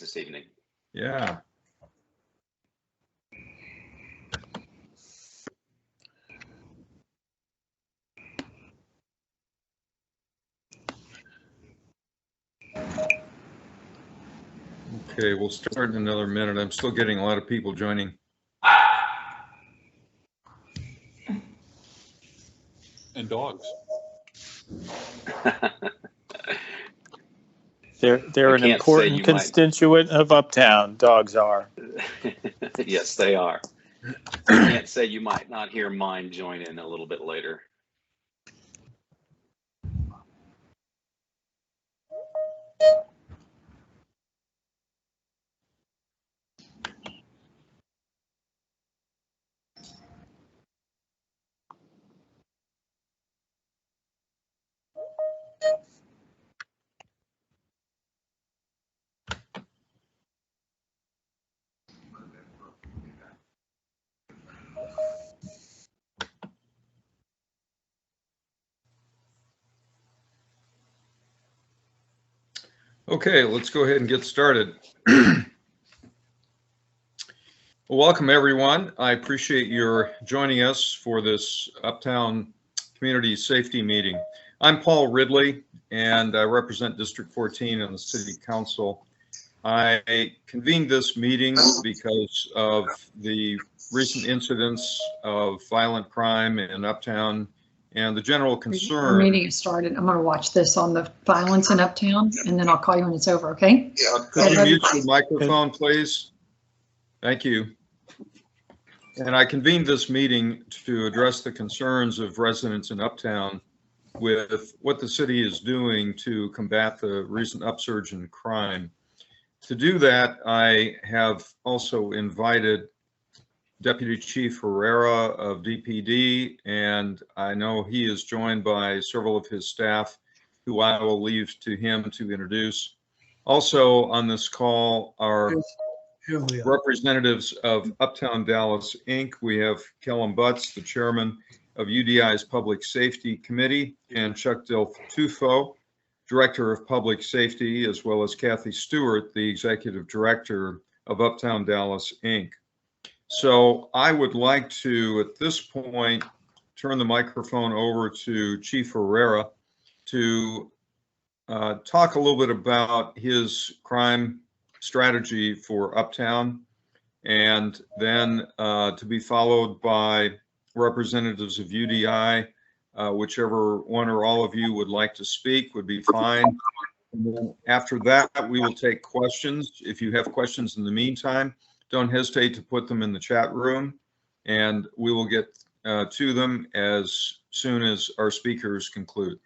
this evening. Yeah. Okay, we'll start in another minute. I'm still getting a lot of people joining. And dogs. They're an important constituent of Uptown. Dogs are. Yes, they are. I can't say you might not hear mine join in a little bit later. Okay, let's go ahead and get started. Well, welcome everyone. I appreciate your joining us for this Uptown Community Safety Meeting. I'm Paul Ridley, and I represent District 14 on the City Council. I convened this meeting because of the recent incidents of violent crime in Uptown and the general concern. Our meeting is started. I'm going to watch this on the violence in Uptown, and then I'll call you when it's over, okay? Yeah. Could you mute your microphone, please? Thank you. And I convened this meeting to address the concerns of residents in Uptown with what the city is doing to combat the recent upsurge in crime. To do that, I have also invited Deputy Chief Herrera of DPD, and I know he is joined by several of his staff who I will leave to him to introduce. Also on this call are representatives of Uptown Dallas Inc. We have Kellen Butts, the chairman of UDI's Public Safety Committee, and Chuck Del Tufo, Director of Public Safety, as well as Kathy Stewart, the Executive Director of Uptown Dallas Inc. So I would like to, at this point, turn the microphone over to Chief Herrera to talk a little bit about his crime strategy for Uptown, and then to be followed by representatives of UDI. Whichever one or all of you would like to speak would be fine. And then after that, we will take questions. If you have questions in the meantime, don't hesitate to put them in the chat room, and we will get to them as soon as our speakers conclude.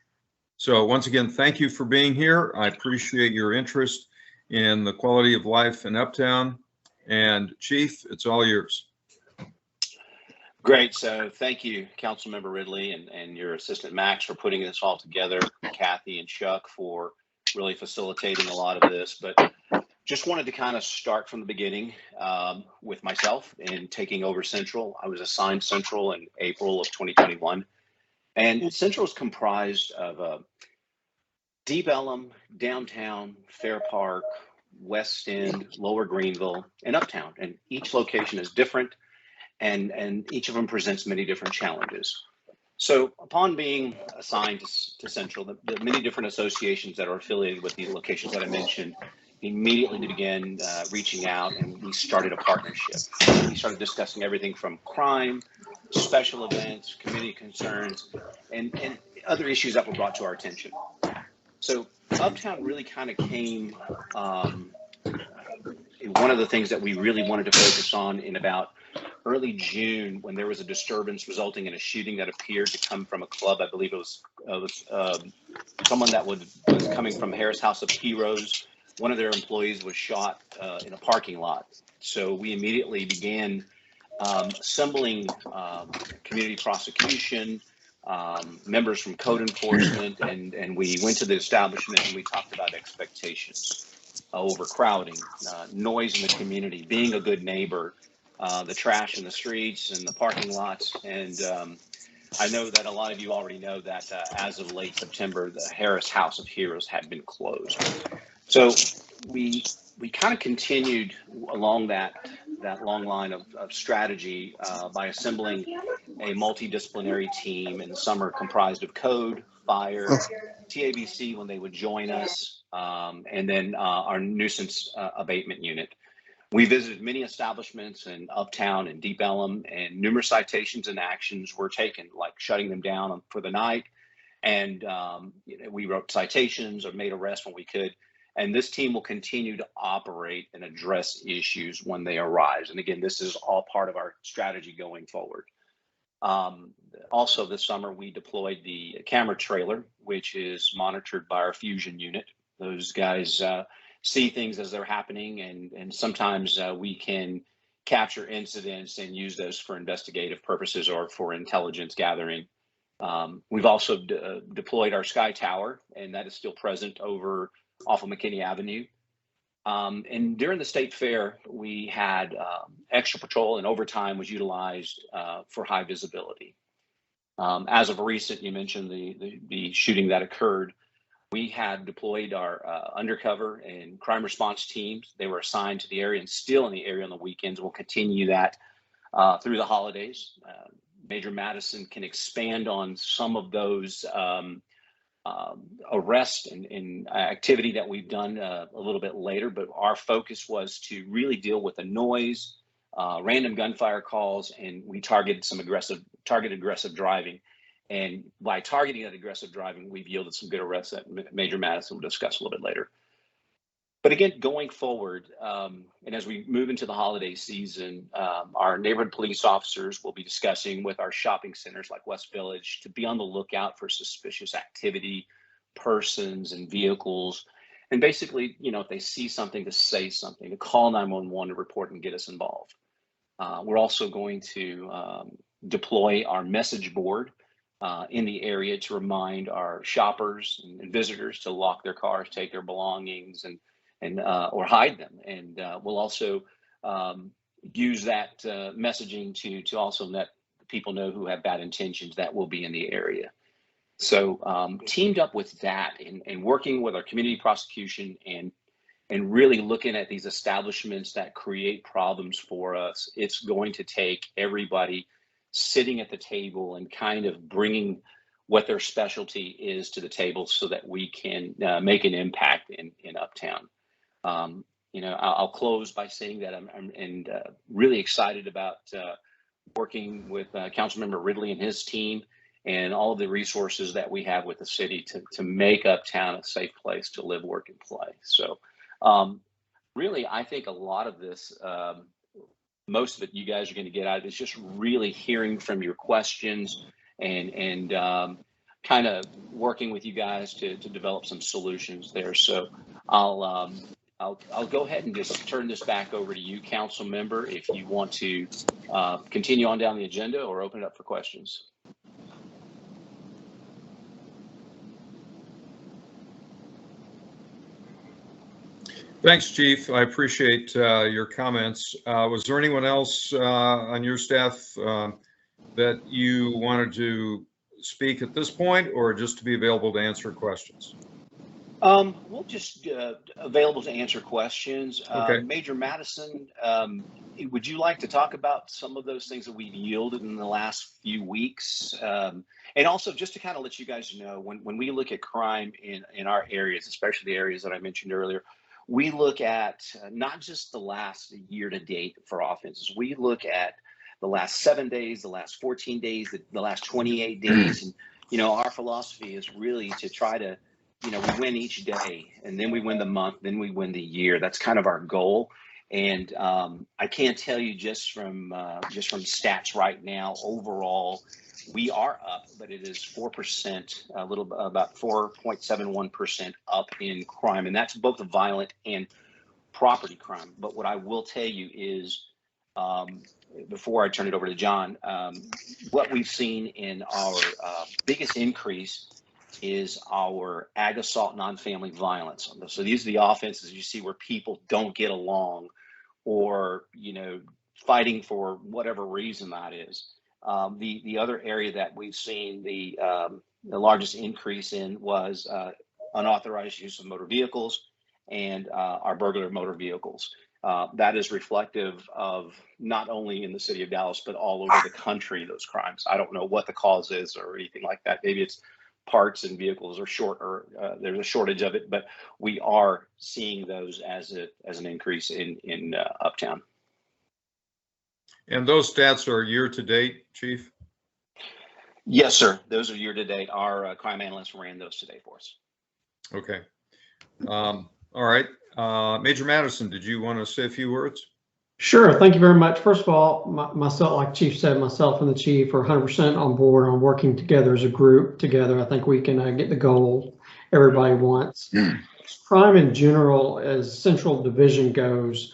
So once again, thank you for being here. I appreciate your interest in the quality of life in Uptown. And Chief, it's all yours. Great. So thank you, Councilmember Ridley and your assistant Max for putting this all together, Kathy and Chuck for really facilitating a lot of this. But just wanted to kind of start from the beginning with myself in taking over Central. I was assigned Central in April of 2021. And Central is comprised of Deep Ellum, Downtown, Fair Park, West End, Lower Greenville, and Uptown. And each location is different, and each of them presents many different challenges. So upon being assigned to Central, the many different associations that are affiliated with the locations that I mentioned immediately began reaching out, and we started a partnership. We started discussing everything from crime, special events, community concerns, and other issues that were brought to our attention. So Uptown really kind of came, one of the things that we really wanted to focus on in about early June, when there was a disturbance resulting in a shooting that appeared to come from a club. I believe it was someone that was coming from Harris House of Heroes. One of their employees was shot in a parking lot. So we immediately began assembling community prosecution, members from code enforcement, and we went to the establishment and we talked about expectations, overcrowding, noise in the community, being a good neighbor, the trash in the streets and the parking lots. And I know that a lot of you already know that as of late September, the Harris House of Heroes had been closed. So we we kind of continued along that long line of strategy by assembling a multidisciplinary team in the summer comprised of code, fire, TABC when they would join us, and then our nuisance abatement unit. We visited many establishments in Uptown and Deep Ellum, and numerous citations and actions were taken, like shutting them down for the night. And we wrote citations or made arrests when we could. And this team will continue to operate and address issues when they arise. And again, this is all part of our strategy going forward. Also this summer, we deployed the camera trailer, which is monitored by our fusion unit. Those guys see things as they're happening, and sometimes we can capture incidents and use those for investigative purposes or for intelligence gathering. We've also deployed our Sky Tower, and that is still present over off of McKinney Avenue. And during the state fair, we had extra patrol, and overtime was utilized for high visibility. As of recent, you mentioned the shooting that occurred. We had deployed our undercover and crime response teams. They were assigned to the area and still in the area on the weekends. We'll continue that through the holidays. Major Madison can expand on some of those arrests and activity that we've done a little bit later, but our focus was to really deal with the noise, random gunfire calls, and we targeted some aggressive driving. And by targeting that aggressive driving, we've yielded some good arrests that Major Madison will discuss a little bit later. But again, going forward, and as we move into the holiday season, our neighborhood police officers will be discussing with our shopping centers like West Village to be on the lookout for suspicious activity, persons, and vehicles. And basically, if they see something, to say something, to call 911 to report and get us involved. We're also going to deploy our message board in the area to remind our shoppers and visitors to lock their cars, take their belongings, and or hide them. And we'll also use that messaging to also let people know who have bad intentions that will be in the area. So teamed up with that and working with our community prosecution and really looking at these establishments that create problems for us, it's going to take everybody sitting at the table and kind of bringing what their specialty is to the table so that we can make an impact in Uptown. I'll close by saying that I'm really excited about working with Councilmember Ridley and his team and all of the resources that we have with the city to make Uptown a safe place to live, work, and play. So really, I think a lot of this, most of it you guys are going to get out of it is just really hearing from your questions and kind of working with you guys to develop some solutions there. So I'll go ahead and just turn this back over to you, council member, if you want to continue on down the agenda or open it up for questions. Thanks, Chief. I appreciate your comments. Was there anyone else on your staff that you wanted to speak at this point, or just to be available to answer questions? We'll just available to answer questions. Okay. Major Madison, would you like to talk about some of those things that we've yielded in the last few weeks? And also just to kind of let you guys know, when we look at crime in our areas, especially the areas that I mentioned earlier, we look at not just the last year to date for offenses. We look at the last 7 days, the last 14 days, the last 28 days. And, our philosophy is really to try to, we win each day, and then we win the month, then we win the year. That's kind of our goal. And I can't tell you just from stats right now, overall, we are up, but it is 4%, about 4.71% up in crime. And that's both the violent and property crime. But what I will tell you is, before I turn it over to John, what we've seen in our biggest increase is our ag assault non-family violence. So these are the offenses you see where people don't get along or, fighting for whatever reason that is. The other area that we've seen the largest increase in was unauthorized use of motor vehicles and our burglar motor vehicles. That is reflective of not only in the city of Dallas, but all over the country, those crimes. I don't know what the cause is or anything like that. Maybe it's parts and vehicles are short, or there's a shortage of it, but we are seeing those as an increase in Uptown. And those stats are year to date, Chief? Yes, sir. Those are year to date. Our crime analyst ran those today for us. Okay. All right. Major Madison, did you want to say a few words? Sure. Thank you very much. First of all, myself, like Chief said, myself and the Chief are 100% on board on working together as a group together. I think we can get the goal everybody wants. Crime in general, as Central Division goes,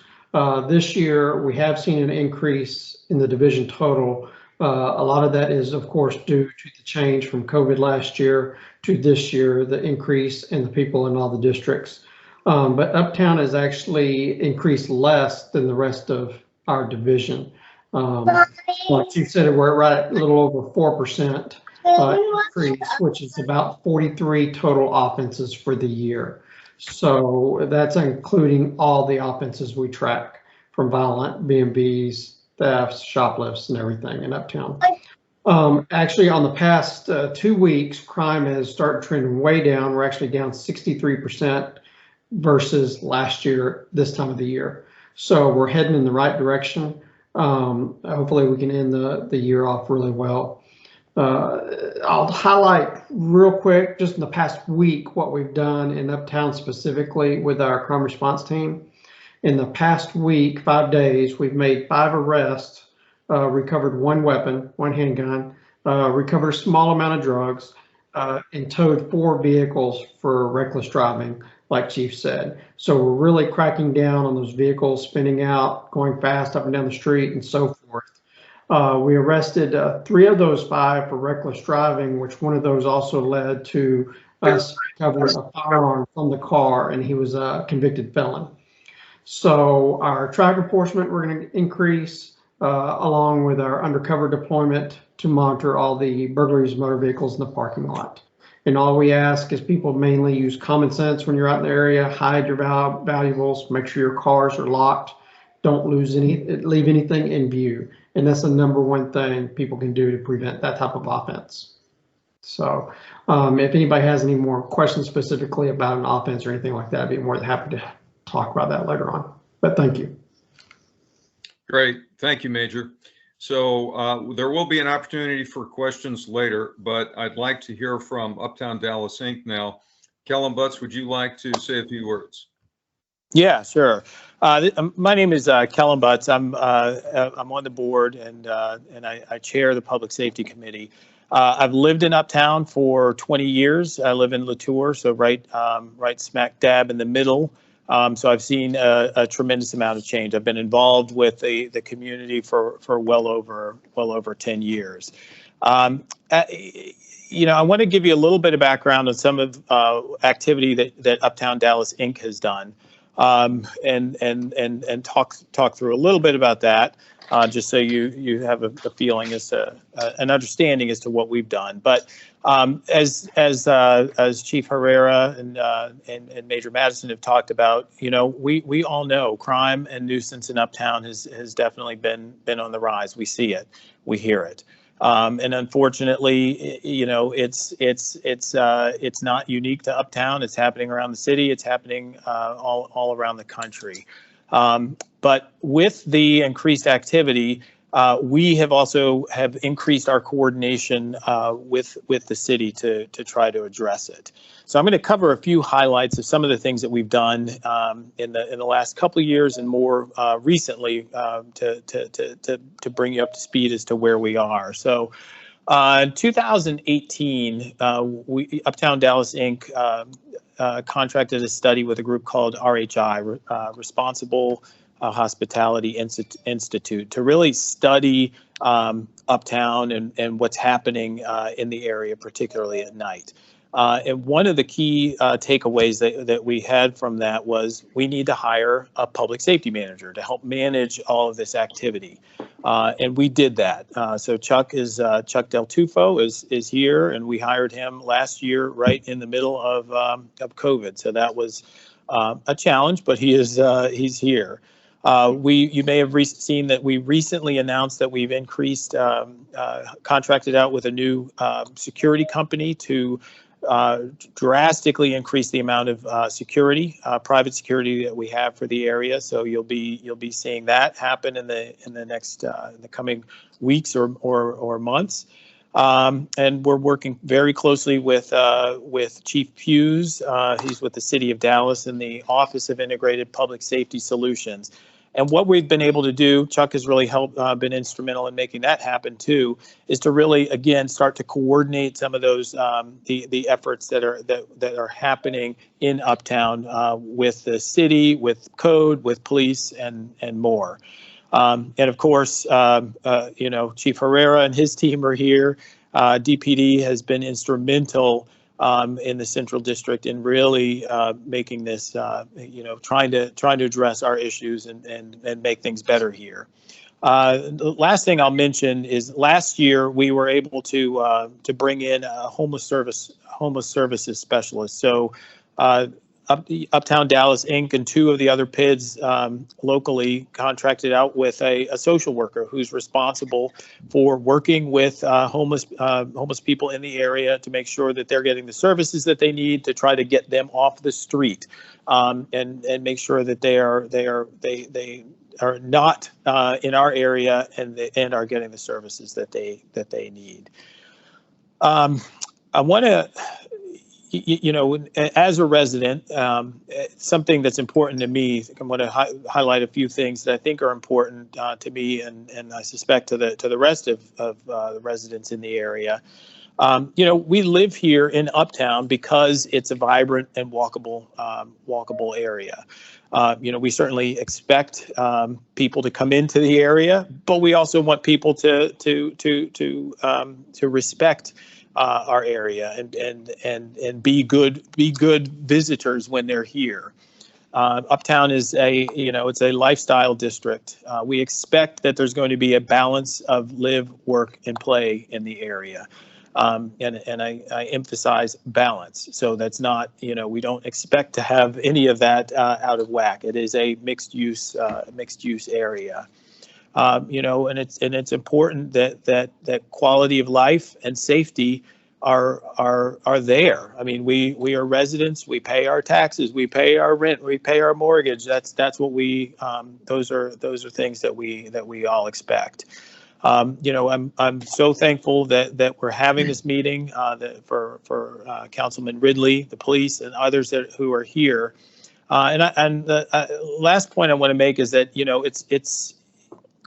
this year we have seen an increase in the division total. A lot of that is, of course, due to the change from COVID last year to this year, the increase in the people in all the districts. But Uptown has actually increased less than the rest of our division. Like you said, we're right at a little over 4% increase, which is about 43 total offenses for the year. So that's including all the offenses we track, from violent B&Bs, thefts, shoplifts, and everything in Uptown. Actually, on the past 2 weeks, crime has started trending way down. We're actually down 63% versus last year, this time of the year. So we're heading in the right direction. Hopefully we can end the year off really well. I'll highlight real quick, just in the past week, what we've done in Uptown specifically with our crime response team. In the past week, 5 days, we've made 5 arrests, recovered 1 weapon, 1 handgun, recovered a small amount of drugs, and towed 4 vehicles for reckless driving, like Chief said. So we're really cracking down on those vehicles spinning out, going fast up and down the street, and so forth. We arrested 3 of those 5 for reckless driving, which one of those also led to us recovering a firearm from the car, and he was a convicted felon. So our traffic enforcement, we're going to increase along with our undercover deployment to monitor all the burglaries of motor vehicles in the parking lot. And all we ask is people mainly use common sense when you're out in the area, hide your valuables, make sure your cars are locked, don't leave anything in view. And that's the #1 thing people can do to prevent that type of offense. So if anybody has any more questions specifically about an offense or anything like that, I'd be more than happy to talk about that later on. But thank you. Great. Thank you, Major. So there will be an opportunity for questions later, but I'd like to hear from Uptown Dallas Inc. now. Kellen Butts, would you like to say a few words? Yeah, sure. My name is Kellen Butts. I'm on the board, and I chair the Public Safety Committee. I've lived in Uptown for 20 years. I live in Latour, so right smack dab in the middle. So I've seen a tremendous amount of change. I've been involved with the community for well over 10 years. I want to give you a little bit of background on some of activity that Uptown Dallas Inc. has done, and talk through a little bit about that, just so you have a feeling as to an understanding as to what we've done. But as Chief Herrera and Major Madison have talked about, we all know crime and nuisance in Uptown has definitely been on the rise. We see it, we hear it. And unfortunately, it's not unique to Uptown. It's happening around the city. It's happening all around the country. But with the increased activity, we have also increased our coordination with the city to try to address it. So I'm going to cover a few highlights of some of the things that we've done in the last couple of years and more recently to bring you up to speed as to where we are. So in 2018, Uptown Dallas Inc. Contracted a study with a group called RHI, Responsible Hospitality Institute, to really study Uptown and what's happening in the area, particularly at night. And one of the key takeaways that we had from that was we need to hire a public safety manager to help manage all of this activity. And we did that. So Chuck Del Tufo is here, and we hired him last year right in the middle of COVID. So that was a challenge, but he's here. You may have seen that we recently announced that we've increased, contracted out with a new security company to drastically increase the amount of security, private security that we have for the area. So you'll be seeing that happen in the next in the coming weeks or months. And we're working very closely with Chief Hughes. He's with the City of Dallas in the Office of Integrated Public Safety Solutions. And what we've been able to do, Chuck has really been instrumental in making that happen too, is to really, again, start to coordinate some of those the efforts that are happening in Uptown with the city, with code, with police, and more. And of course, Chief Herrera and his team are here. DPD has been instrumental in the Central District in really making this, trying to address our issues and make things better here. The last thing I'll mention is last year we were able to bring in a homeless services specialist. So Uptown Dallas Inc. and two of the other PIDs locally contracted out with a social worker who's responsible for working with homeless people in the area to make sure that they're getting the services that they need to try to get them off the street, and make sure that they are not in our area and are getting the services that they need. I want to. As a resident, something that's important to me, I'm going to highlight a few things that I think are important to me and I suspect to the rest of the residents in the area. We live here in Uptown because it's a vibrant and walkable area. We certainly expect people to come into the area, but we also want people to respect our area and be good visitors when they're here. Uptown is it's a lifestyle district. We expect that there's going to be a balance of live, work, and play in the area. And I emphasize balance. So that's not, we don't expect to have any of that out of whack. It is a mixed use area. And it's important that quality of life and safety are there. I mean, we are residents. We pay our taxes. We pay our rent. We pay our mortgage. That's what those are things that we all expect. I'm so thankful that we're having this meeting for Councilman Ridley, the police, and others who are here. And the last point I want to make is that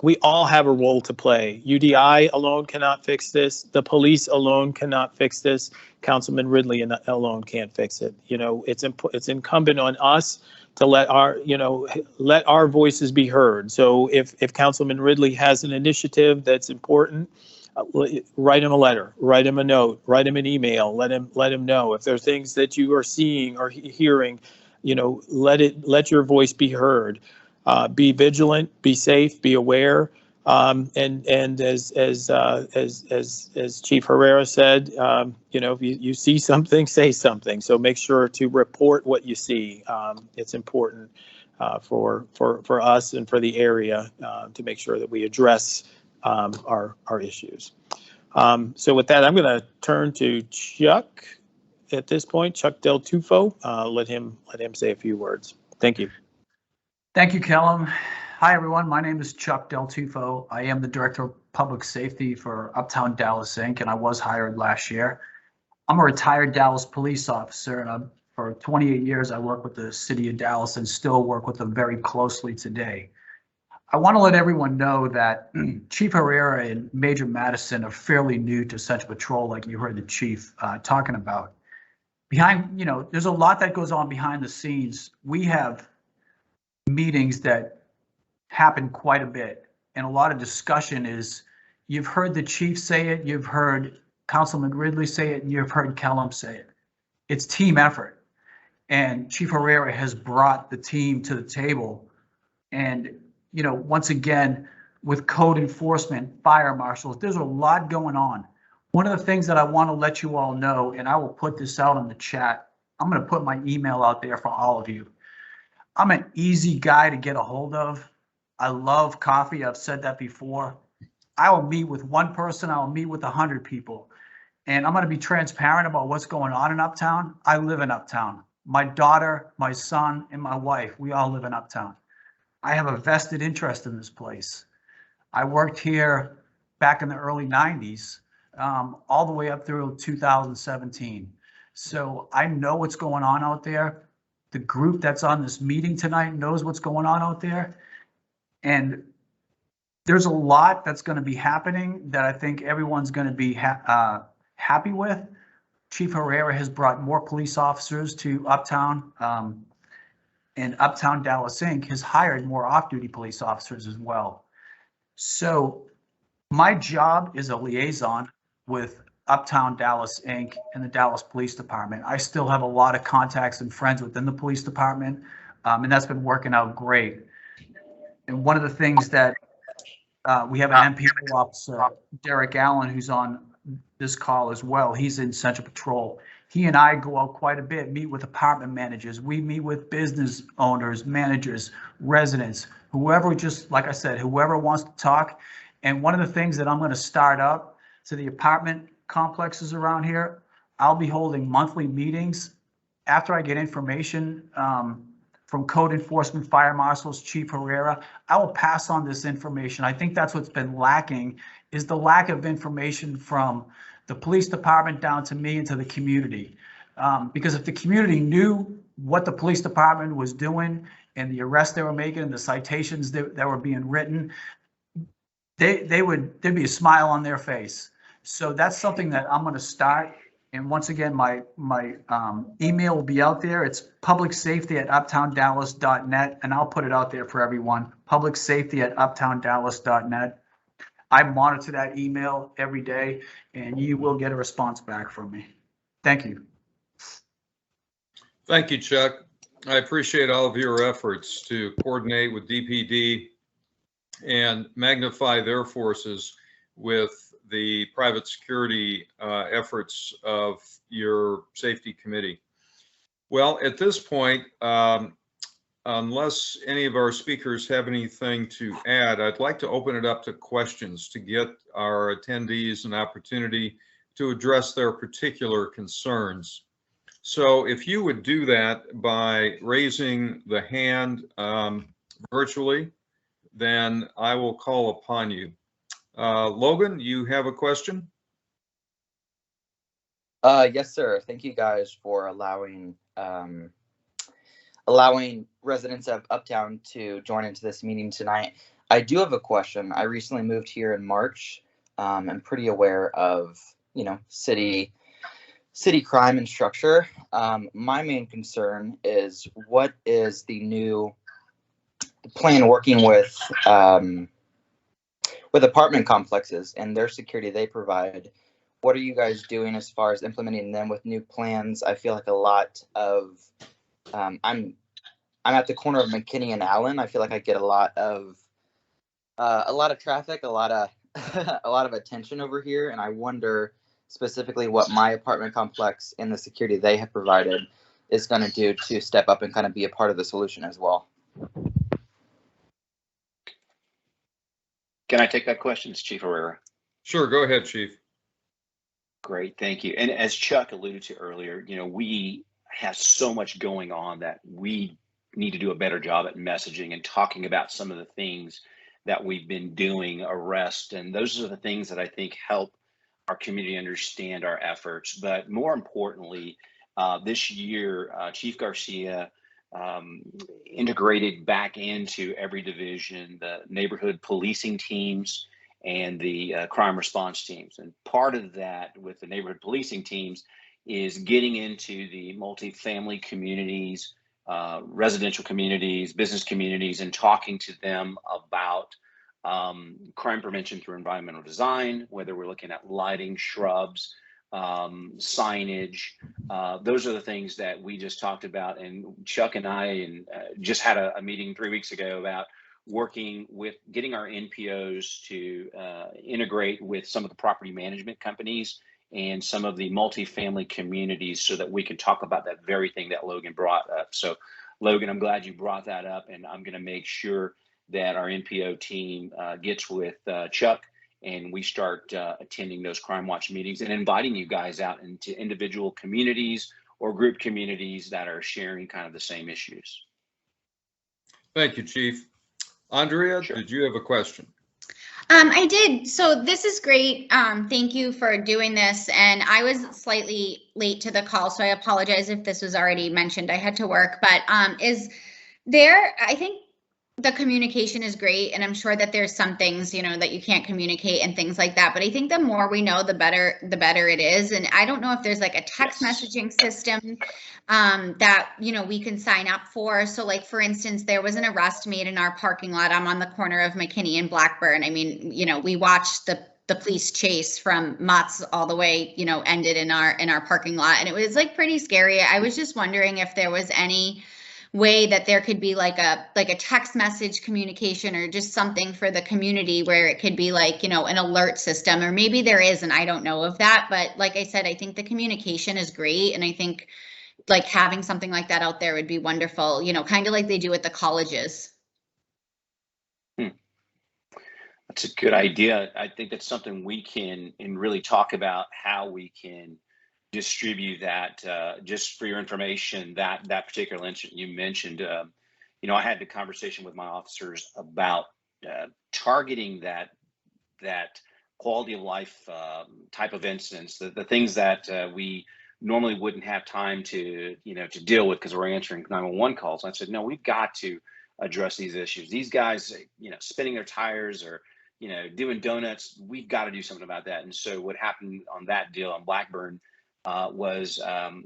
we all have a role to play. UDI alone cannot fix this. The police alone cannot fix this. Councilman Ridley alone can't fix it. It's incumbent on us to let our voices be heard. So if Councilman Ridley has an initiative that's important, write him a letter, write him a note, write him an email, let him know. If there are things that you are seeing or hearing, let your voice be heard. Be vigilant, be safe, be aware, and as Chief Herrera said, if you see something, say something. So make sure to report what you see. It's important for us and for the area to make sure that we address our issues. So with that, I'm going to turn to Chuck at this point, Chuck Del Tufo. Let him say a few words. Thank you. Thank you, Kellum. Hi, everyone. My name is Chuck Del Tufo. I am the Director of Public Safety for Uptown Dallas Inc., and I was hired last year. I'm a retired Dallas police officer, and for 28 years, I work with the City of Dallas and still work with them very closely today. I want to let everyone know that Chief Herrera and Major Madison are fairly new to Central Patrol, like you heard the Chief talking about. There's a lot that goes on behind the scenes. We have meetings that happen quite a bit, and a lot of discussion is, you've heard the chief say it, you've heard Councilman Ridley say it, and you've heard Kellum say it. It's team effort, and Chief Herrera has brought the team to the table. And once again, with code enforcement, fire marshals, there's a lot going on. One of the things that I want to let you all know, and I will put this out in the chat, I'm going to put my email out there for all of you. I'm an easy guy to get a hold of. I love coffee. I've said that before. I will meet with one person. I will meet with 100 people. And I'm going to be transparent about what's going on in Uptown. I live in Uptown. My daughter, my son, and my wife, we all live in Uptown. I have a vested interest in this place. I worked here back in the early 90s, all the way up through 2017. So I know what's going on out there. The group that's on this meeting tonight knows what's going on out there. And there's a lot that's going to be happening that I think everyone's going to be happy with. Chief Herrera has brought more police officers to Uptown, and Uptown Dallas Inc. has hired more off-duty police officers as well. So my job is a liaison with Uptown Dallas Inc. and the Dallas Police Department. I still have a lot of contacts and friends within the police department, and that's been working out great. And one of the things that we have an MPO officer, Derek Allen, who's on this call as well. He's in Central Patrol. He and I go out quite a bit, meet with apartment managers. We meet with business owners, managers, residents, whoever, just like I said, whoever wants to talk. And one of the things that I'm going to start up to the apartment complexes around here, I'll be holding monthly meetings after I get information from code enforcement, fire marshals, Chief Herrera. I will pass on this information. I think that's what's been lacking, is the lack of information from the police department down to me and to the community. Because if the community knew what the police department was doing and the arrests they were making and the citations that were being written, there'd be a smile on their face. So that's something that I'm going to start. And once again, my email will be out there. It's publicsafety@uptowndallas.net, and I'll put it out there for everyone. publicsafety@uptowndallas.net. I monitor that email every day, and you will get a response back from me. Thank you. Thank you, Chuck. I appreciate all of your efforts to coordinate with DPD and magnify their forces with the private security efforts of your safety committee. Well, at this point, unless any of our speakers have anything to add, I'd like to open it up to questions to get our attendees an opportunity to address their particular concerns. So if you would do that by raising the hand virtually, then I will call upon you. Logan, you have a question? Yes, sir. Thank you guys for allowing residents of Uptown to join into this meeting tonight. I do have a question. I recently moved here in March. I'm pretty aware of, city crime and structure. My main concern is, what is the plan working with apartment complexes and their security they provide? What are you guys doing as far as implementing them with new plans? I feel like a lot of, I'm at the corner of McKinney and Allen. I feel like I get a lot of traffic, a lot of attention over here, and I wonder specifically what my apartment complex and the security they have provided is going to do to step up and kind of be a part of the solution as well. Can I take that question? It's Chief Herrera. Sure, go ahead, Chief. Great, thank you. And as Chuck alluded to earlier, we have so much going on that we need to do a better job at messaging and talking about some of the things that we've been doing, arrest, and those are the things that I think help our community understand our efforts. But more importantly, this year, Chief Garcia integrated back into every division the neighborhood policing teams and the crime response teams. And part of that with the neighborhood policing teams is getting into the multifamily communities, residential communities, business communities, and talking to them about crime prevention through environmental design, whether we're looking at lighting, shrubs, signage. Those are the things that we just talked about. And Chuck and I just had a meeting 3 weeks ago about working with getting our NPOs to integrate with some of the property management companies and some of the multifamily communities so that we can talk about that very thing that Logan brought up. So Logan, I'm glad you brought that up, and I'm going to make sure that our NPO team gets with Chuck and we start attending those Crime Watch meetings and inviting you guys out into individual communities or group communities that are sharing kind of the same issues. Thank you, Chief. Andrea, Sure. did you have a question? I did. So this is great. Thank you for doing this. And I was slightly late to the call, so I apologize if this was already mentioned. I had to work, but I think the communication is great, and I'm sure that there's some things, that you can't communicate and things like that. But I think the more we know, the better it is. And I don't know if there's like a text messaging system that, we can sign up for. So like, for instance, there was an arrest made in our parking lot. I'm on the corner of McKinney and Blackburn. I mean, we watched the police chase from Mott's all the way, ended in our parking lot. And it was like pretty scary. I was just wondering if there was any way that there could be like a text message communication or just something for the community where it could be like, an alert system, or maybe there is, and I don't know of that. But like I said, I think the communication is great. And I think like having something like that out there would be wonderful, kind of like they do at the colleges. That's a good idea. I think that's something we can and really talk about how we can distribute that. Just for your information, that particular incident you mentioned, I had the conversation with my officers about targeting that quality of life type of incidents, the things that we normally wouldn't have time to deal with because we're answering 911 calls. I said, no, we've got to address these issues. These guys, spinning their tires or doing donuts, we've got to do something about that. And so what happened on that deal on Blackburn was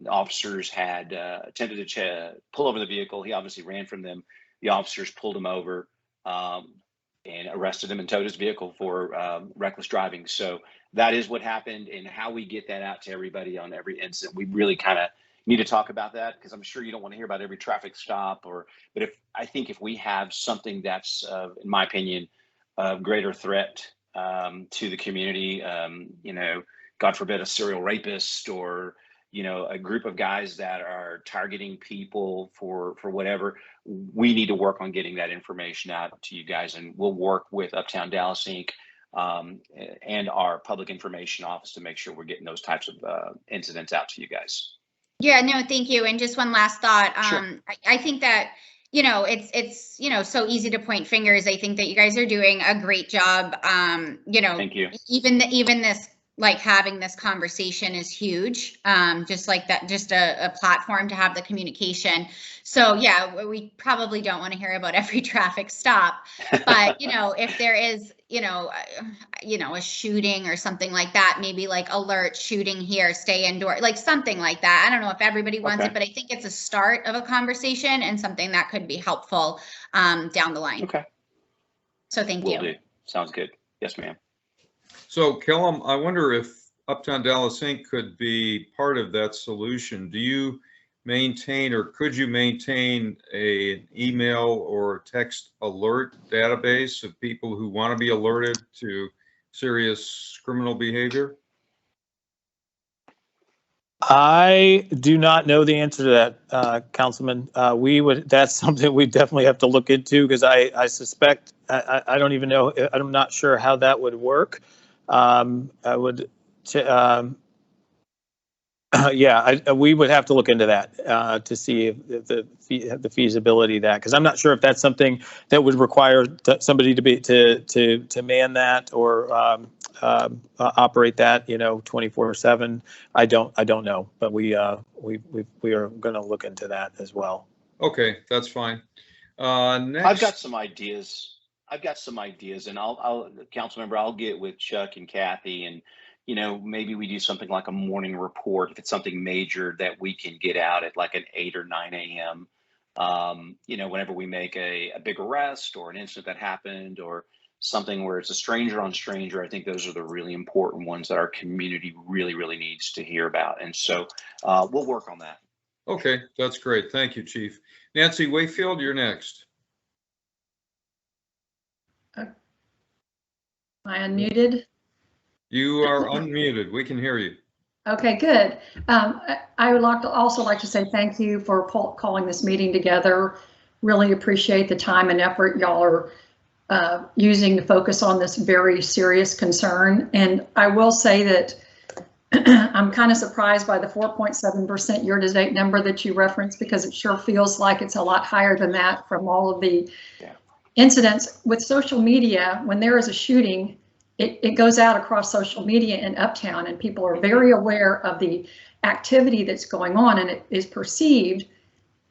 officers had attempted to pull over the vehicle. He obviously ran from them. The officers pulled him over and arrested him and towed his vehicle for reckless driving. So that is what happened, and how we get that out to everybody on every incident. We really kind of need to talk about that, because I'm sure you don't want to hear about every traffic stop, but I think if we have something that's, in my opinion, a greater threat to the community, God forbid, a serial rapist or, a group of guys that are targeting people for whatever, we need to work on getting that information out to you guys. And we'll work with Uptown Dallas Inc. And our public information office to make sure we're getting those types of incidents out to you guys. Yeah, no, thank you. And just one last thought. Sure. I think that, it's, so easy to point fingers. I think that you guys are doing a great job. Thank you. Even this, like having this conversation is huge. Just like that, just a platform to have the communication. So yeah, we probably don't want to hear about every traffic stop, but if there is, a shooting or something like that, maybe like alert shooting here, stay indoor, like something like that. I don't know if everybody wants it, but I think it's a start of a conversation and something that could be helpful down the line. Okay. So thank you. Will do. Sounds good. Yes, ma'am. So, Kellum, I wonder if Uptown Dallas Inc. could be part of that solution. Do you maintain, or could you maintain, an email or text alert database of people who want to be alerted to serious criminal behavior? I do not know the answer to that, Councilman. That's something we definitely have to look into, because I suspect, I don't even know, I'm not sure how that would work. We would have to look into that to see if the feasibility of that, because I'm not sure if that's something that would require somebody to man that or operate that 24/7. I don't know, but we are going to look into that as well. Okay, that's fine. Next. I've got some ideas, and I'll council member, I'll get with Chuck and Kathy, and maybe we do something like a morning report if it's something major that we can get out at like an 8 or 9 a.m. Whenever we make a big arrest or an incident that happened or something where it's a stranger on stranger. I think those are the really important ones that our community really, really needs to hear about. And so we'll work on that. Okay, that's great. Thank you, Chief. Nancy Wakefield, you're next. Am I unmuted? You are unmuted. We can hear you. Okay, good. I would also like to say thank you for calling this meeting together. Really appreciate the time and effort y'all are using to focus on this very serious concern. And I will say that I'm kind of surprised by the 4.7% year-to-date number that you referenced, because it sure feels like it's a lot higher than that from all of the incidents with social media. When there is a shooting, it goes out across social media in Uptown, and people are very aware of the activity that's going on, and it is perceived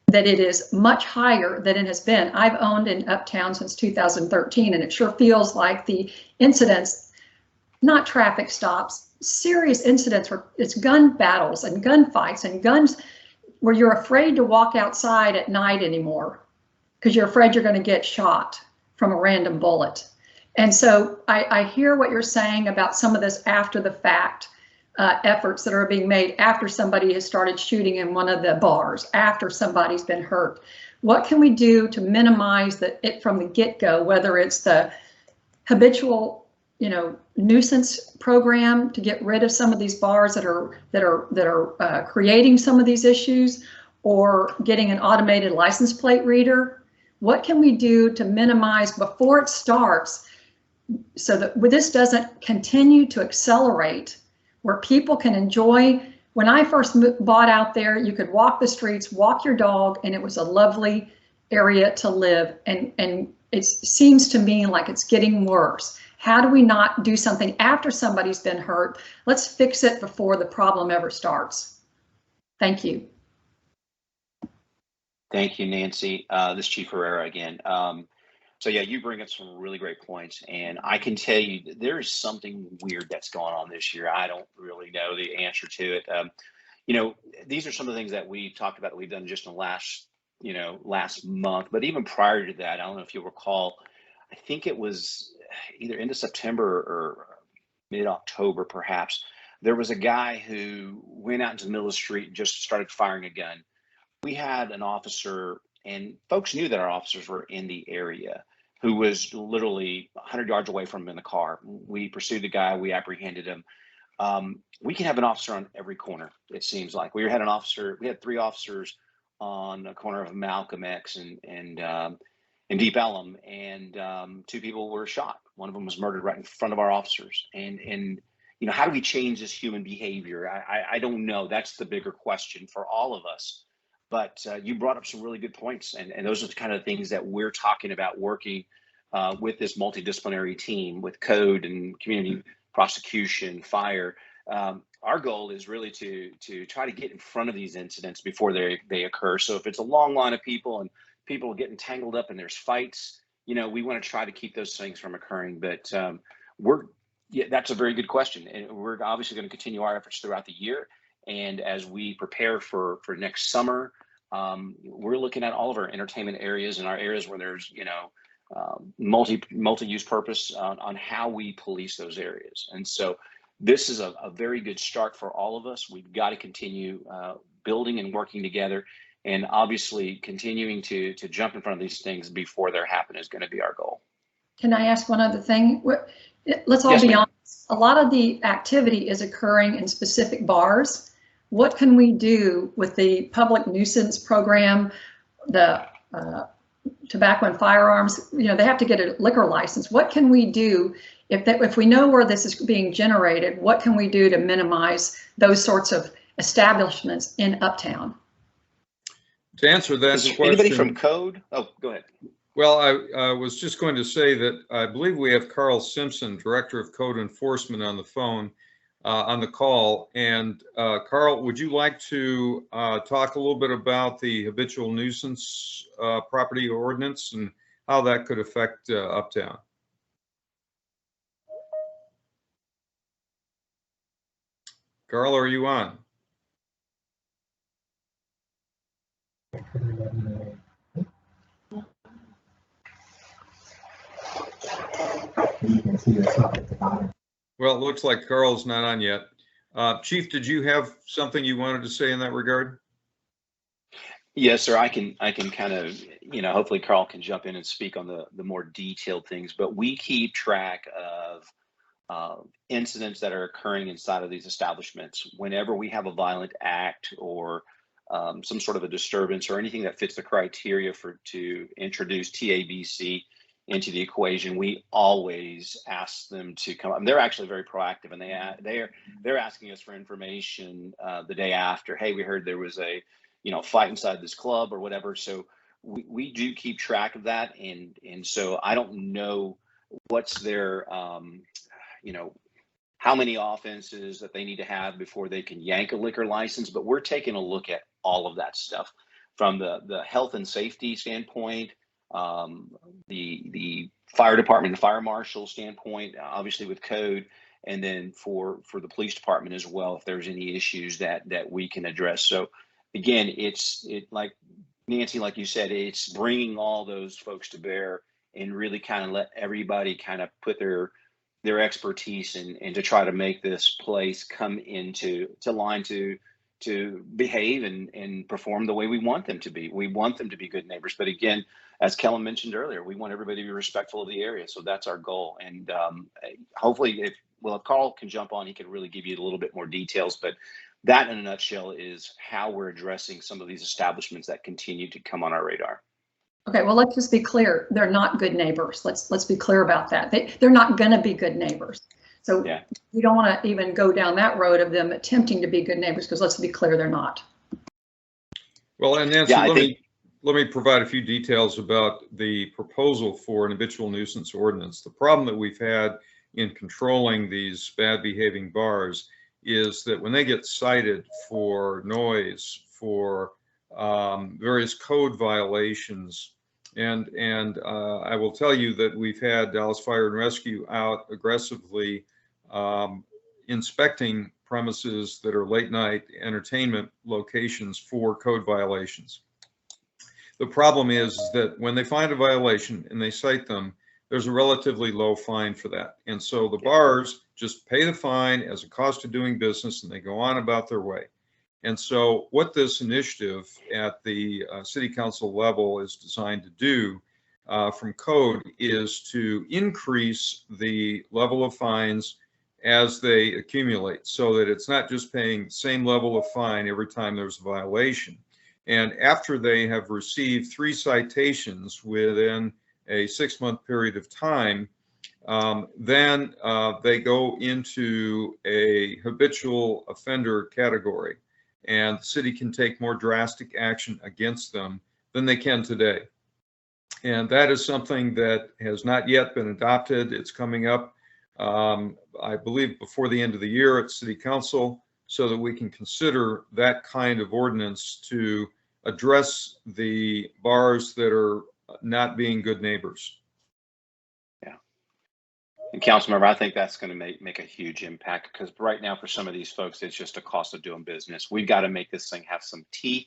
that it is much higher than it has been. I've owned in Uptown since 2013, and it sure feels like the incidents, not traffic stops, serious incidents where it's gun battles and gunfights and guns where you're afraid to walk outside at night anymore because you're afraid you're going to get shot from a random bullet. And so I hear what you're saying about some of this after the fact efforts that are being made after somebody has started shooting in one of the bars, after somebody's been hurt. What can we do to minimize it from the get-go, whether it's the habitual, nuisance program to get rid of some of these bars that are creating some of these issues, or getting an automated license plate reader? What can we do to minimize before it starts, so that this doesn't continue to accelerate, where people can enjoy? When I first bought out there, you could walk the streets, walk your dog, and it was a lovely area to live. And it seems to me like it's getting worse. How do we not do something after somebody's been hurt? Let's fix it before the problem ever starts. Thank you. Thank you, Nancy. This is Chief Herrera again. So yeah, you bring up some really great points, and I can tell you that there is something weird that's going on this year. I don't really know the answer to it. These are some of the things that we've talked about that we've done just in the last month, but even prior to that, I don't know if you'll recall, I think it was either end of September or mid-October, perhaps. There was a guy who went out into the middle of the street and just started firing a gun. We had an officer, and folks knew that our officers were in the area, who was literally 100 yards away from him in the car. We pursued the guy, we apprehended him. We can have an officer on every corner, it seems like. We had 3 officers on the corner of Malcolm X and Deep Ellum, and 2 people were shot. One of them was murdered right in front of our officers. And how do we change this human behavior? I don't know. That's the bigger question for all of us. But you brought up some really good points, and those are the kind of things that we're talking about, working with this multidisciplinary team with code and community prosecution, fire. Our goal is really to try to get in front of these incidents before they occur. So if it's a long line of people and people getting tangled up and there's fights, we want to try to keep those things from occurring. But that's a very good question, and we're obviously going to continue our efforts throughout the year. And as we prepare for next summer, we're looking at all of our entertainment areas and our areas where there's multi-use purpose on how we police those areas. And so this is a very good start for all of us. We've got to continue building and working together, and obviously continuing to jump in front of these things before they're happening is going to be our goal. Can I ask one other thing? Let's all be honest. A lot of the activity is occurring in specific bars. What can we do with the public nuisance program, the tobacco and firearms? They have to get a liquor license. What can we do if we know where this is being generated? What can we do to minimize those sorts of establishments in Uptown? To answer that question, anybody from code? Oh, go ahead. Well, I was just going to say that I believe we have Carl Simpson, Director of Code Enforcement, on the phone, on the call. And Carl, would you like to talk a little bit about the habitual nuisance property ordinance and how that could affect Uptown? Carl, are you on? Well, it looks like Carl's not on yet. Chief, did you have something you wanted to say in that regard? Yes, sir. I can kind of, hopefully Carl can jump in and speak on the more detailed things, but we keep track of incidents that are occurring inside of these establishments. Whenever we have a violent act or some sort of a disturbance or anything that fits the criteria to introduce TABC into the equation, we always ask them to come up. They're actually very proactive, and they're asking us for information the day after. Hey, we heard there was a fight inside this club or whatever. So we do keep track of that, and so I don't know what's their how many offenses that they need to have before they can yank a liquor license, but we're taking a look at all of that stuff from the health and safety standpoint, the fire department and fire marshal standpoint, obviously with code, and then for the police department as well, if there's any issues that we can address. So again, it's like Nancy, like you said, it's bringing all those folks to bear and really kind of let everybody kind of put their expertise and to try to make this place come into line to behave and perform the way we want them to be. We want them to be good neighbors. But again, as Kellen mentioned earlier, we want everybody to be respectful of the area. So that's our goal. And hopefully if Carl can jump on, he can really give you a little bit more details. But that in a nutshell is how we're addressing some of these establishments that continue to come on our radar. Okay, well, let's just be clear. They're not good neighbors. Let's be clear about that. They're not going to be good neighbors. So yeah, we don't want to even go down that road of them attempting to be good neighbors, because let's be clear, they're not. Well, and Nancy, let me provide a few details about the proposal for an habitual nuisance ordinance. The problem that we've had in controlling these bad behaving bars is that when they get cited for noise, for various code violations, and I will tell you that we've had Dallas Fire and Rescue out aggressively inspecting premises that are late night entertainment locations for code violations. The problem is that when they find a violation and they cite them, there's a relatively low fine for that. And so the bars just pay the fine as a cost of doing business and they go on about their way. And so what this initiative at the city council level is designed to do from code is to increase the level of fines as they accumulate, so that it's not just paying the same level of fine every time there's a violation. And after they have received 3 citations within a 6-month period of time, then they go into a habitual offender category, and the city can take more drastic action against them than they can today. And that is something that has not yet been adopted. It's coming up, I believe, before the end of the year at City Council, so that we can consider that kind of ordinance to address the bars that are not being good neighbors. Yeah. And Councilmember, I think that's going to make a huge impact, because right now for some of these folks, it's just a cost of doing business. We've got to make this thing have some teeth,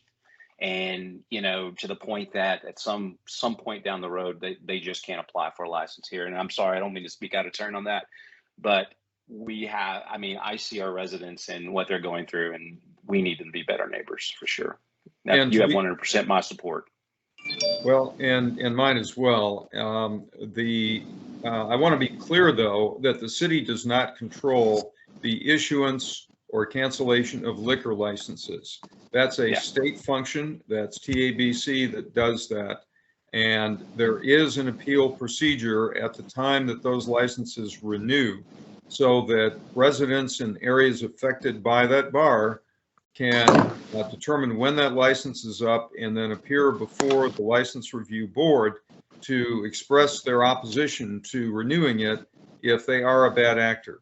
and to the point that at some point down the road, they just can't apply for a license here. And I'm sorry, I don't mean to speak out of turn on that, but I see our residents and what they're going through, and we need them to be better neighbors for sure. Now, you have 100% my support. Well, and mine as well. I want to be clear, though, that the city does not control the issuance or cancellation of liquor licenses. That's a state function. That's TABC that does that. And there is an appeal procedure at the time that those licenses renew, so that residents in areas affected by that bar can determine when that license is up and then appear before the license review board to express their opposition to renewing it if they are a bad actor.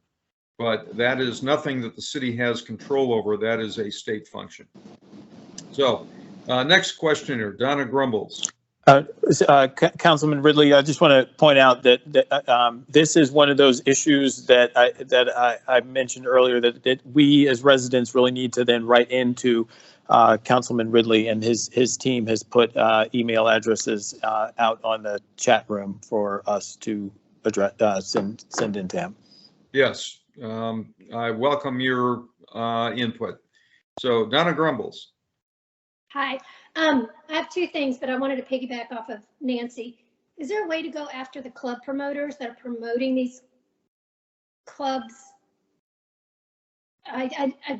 But that is nothing that the city has control over. That is a state function. So next questioner, Donna Grumbles. Councilman Ridley, I just want to point out that this is one of those issues that I mentioned earlier that we as residents really need to then write into Councilman Ridley, and his team has put email addresses out on the chat room for us to address send into him. Yes, I welcome your input. So Donna Grumbles. Hi. I have 2 things, but I wanted to piggyback off of Nancy. Is there a way to go after the club promoters that are promoting these clubs.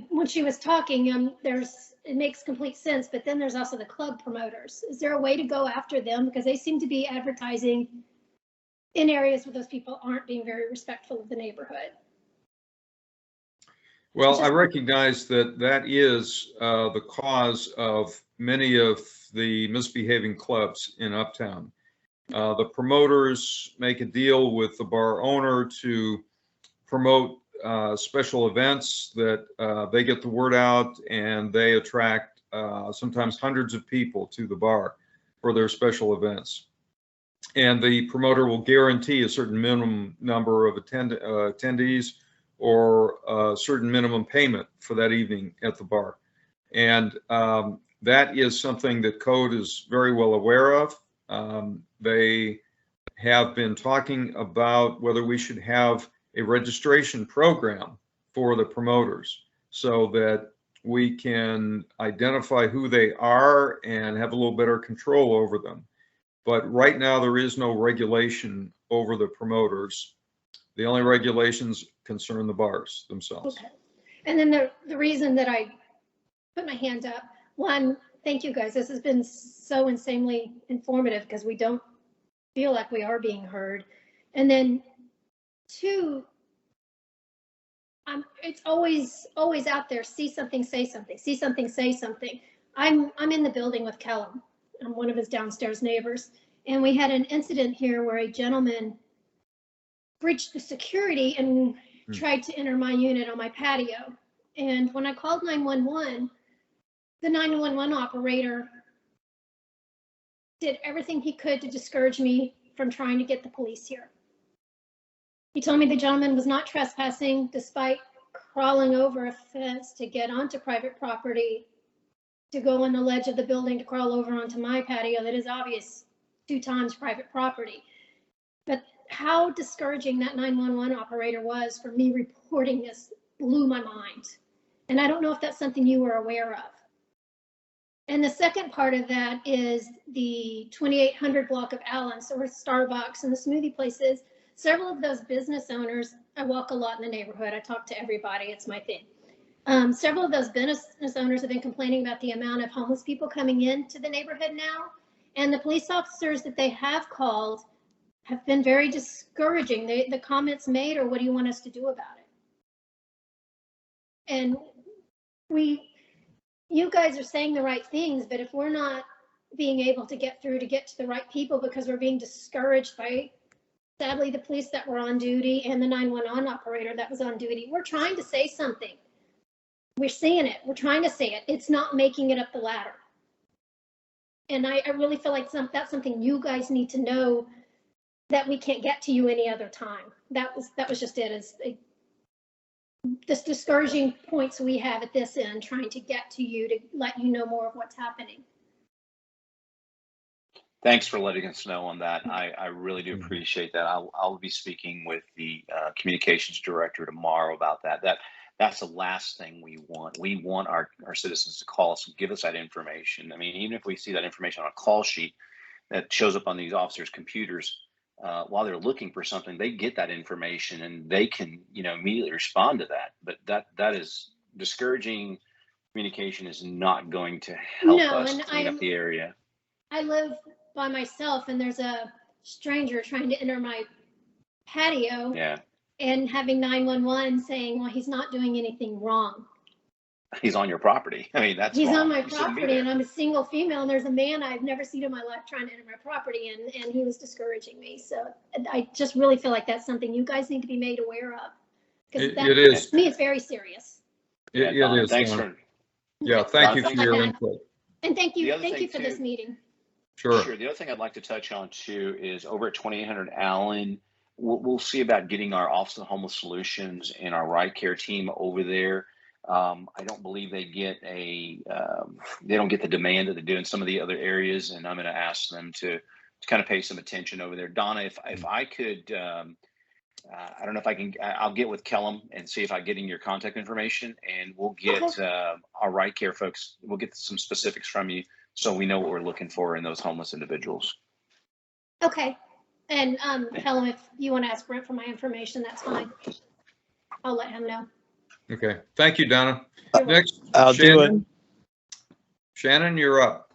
When she was talking, it makes complete sense, but then there's also the club promoters. Is there a way to go after them? Because they seem to be advertising in areas where those people aren't being very respectful of the neighborhood. Well, I recognize that that is the cause of many of the misbehaving clubs in Uptown. The promoters make a deal with the bar owner to promote special events that they get the word out, and they attract sometimes hundreds of people to the bar for their special events. And the promoter will guarantee a certain minimum number of attendees or a certain minimum payment for that evening at the bar. And that is something that code is very well aware of. They have been talking about whether we should have a registration program for the promoters so that we can identify who they are and have a little better control over them. But right now there is no regulation over the promoters. The only regulations concern the bars themselves. Okay. And then the reason that I put my hand up, one, thank you guys. This has been so insanely informative because we don't feel like we are being heard. And then two, it's always out there. See something, say something. See something, say something. I'm in the building with Kellum. I'm one of his downstairs neighbors, and we had an incident here where a gentleman breached the security and tried to enter my unit on my patio. And when I called 911, the 911 operator did everything he could to discourage me from trying to get the police here. He told me the gentleman was not trespassing despite crawling over a fence to get onto private property, to go on the ledge of the building to crawl over onto my patio that is obvious 2 times private property. But how discouraging that 911 operator was for me reporting this blew my mind. And I don't know if that's something you were aware of. And the second part of that is the 2800 block of Allen, so where Starbucks and the smoothie places. Several of those business owners, I walk a lot in the neighborhood. I talk to everybody. It's my thing. Several of those business owners have been complaining about the amount of homeless people coming into the neighborhood now. And the police officers that they have called have been very discouraging. The comments made are, what do you want us to do about it? And you guys are saying the right things, but if we're not being able to get through to get to the right people because we're being discouraged by, sadly, the police that were on duty and the 911 operator that was on duty, we're trying to say something. We're seeing it. We're trying to say it. It's not making it up the ladder. And I really feel like that's something you guys need to know, that we can't get to you any other time. That was just it. Is this discouraging points we have at this end, trying to get to you to let you know more of what's happening. Thanks for letting us know on that. I really do appreciate that. I'll be speaking with the communications director tomorrow about that. That's the last thing we want. We want our citizens to call us and give us that information. I mean, even if we see that information on a call sheet that shows up on these officers' computers, while they're looking for something, they get that information and they can, immediately respond to that. But that is discouraging. Communication is not going to help us clean up the area. I live by myself, and there's a stranger trying to enter my patio. Yeah. And having 911 saying, well, he's not doing anything wrong. He's on your property. I mean, he's on my property, and I'm a single female, and there's a man I've never seen in my life trying to enter my property, and he was discouraging me. So I just really feel like that's something you guys need to be made aware of. Because it is. To me, it's very serious. It is. Thanks thank you for your input. And thank you for this meeting. Sure. The other thing I'd like to touch on too is over at 2800 Allen, we'll see about getting our Office of Homeless Solutions and our Right Care team over there. I don't believe they get they don't get the demand that they do in some of the other areas, and I'm going to ask them to kind of pay some attention over there. Donna, if I could, I don't know if I can. I'll get with Kellum and see if I get in your contact information, and we'll get our Right Care folks. We'll get some specifics from you so we know what we're looking for in those homeless individuals. Okay. And Helen, if you want to ask Brent for my information, that's fine. I'll let him know. Okay, thank you, Donna. You're welcome. Next, I'll do it. Shannon, you're up.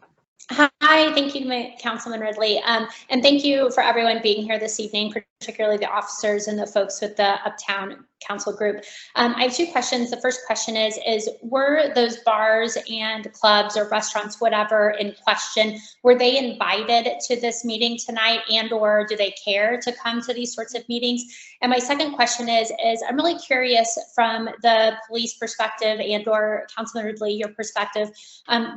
Hi, thank you, Councilman Ridley. And thank you for everyone being here this evening, particularly the officers and the folks with the Uptown Council group. I have two questions. The first question is were those bars and clubs or restaurants, whatever in question, were they invited to this meeting tonight, and or do they care to come to these sorts of meetings? And my second question is I'm really curious from the police perspective and or Councilman Ridley, your perspective,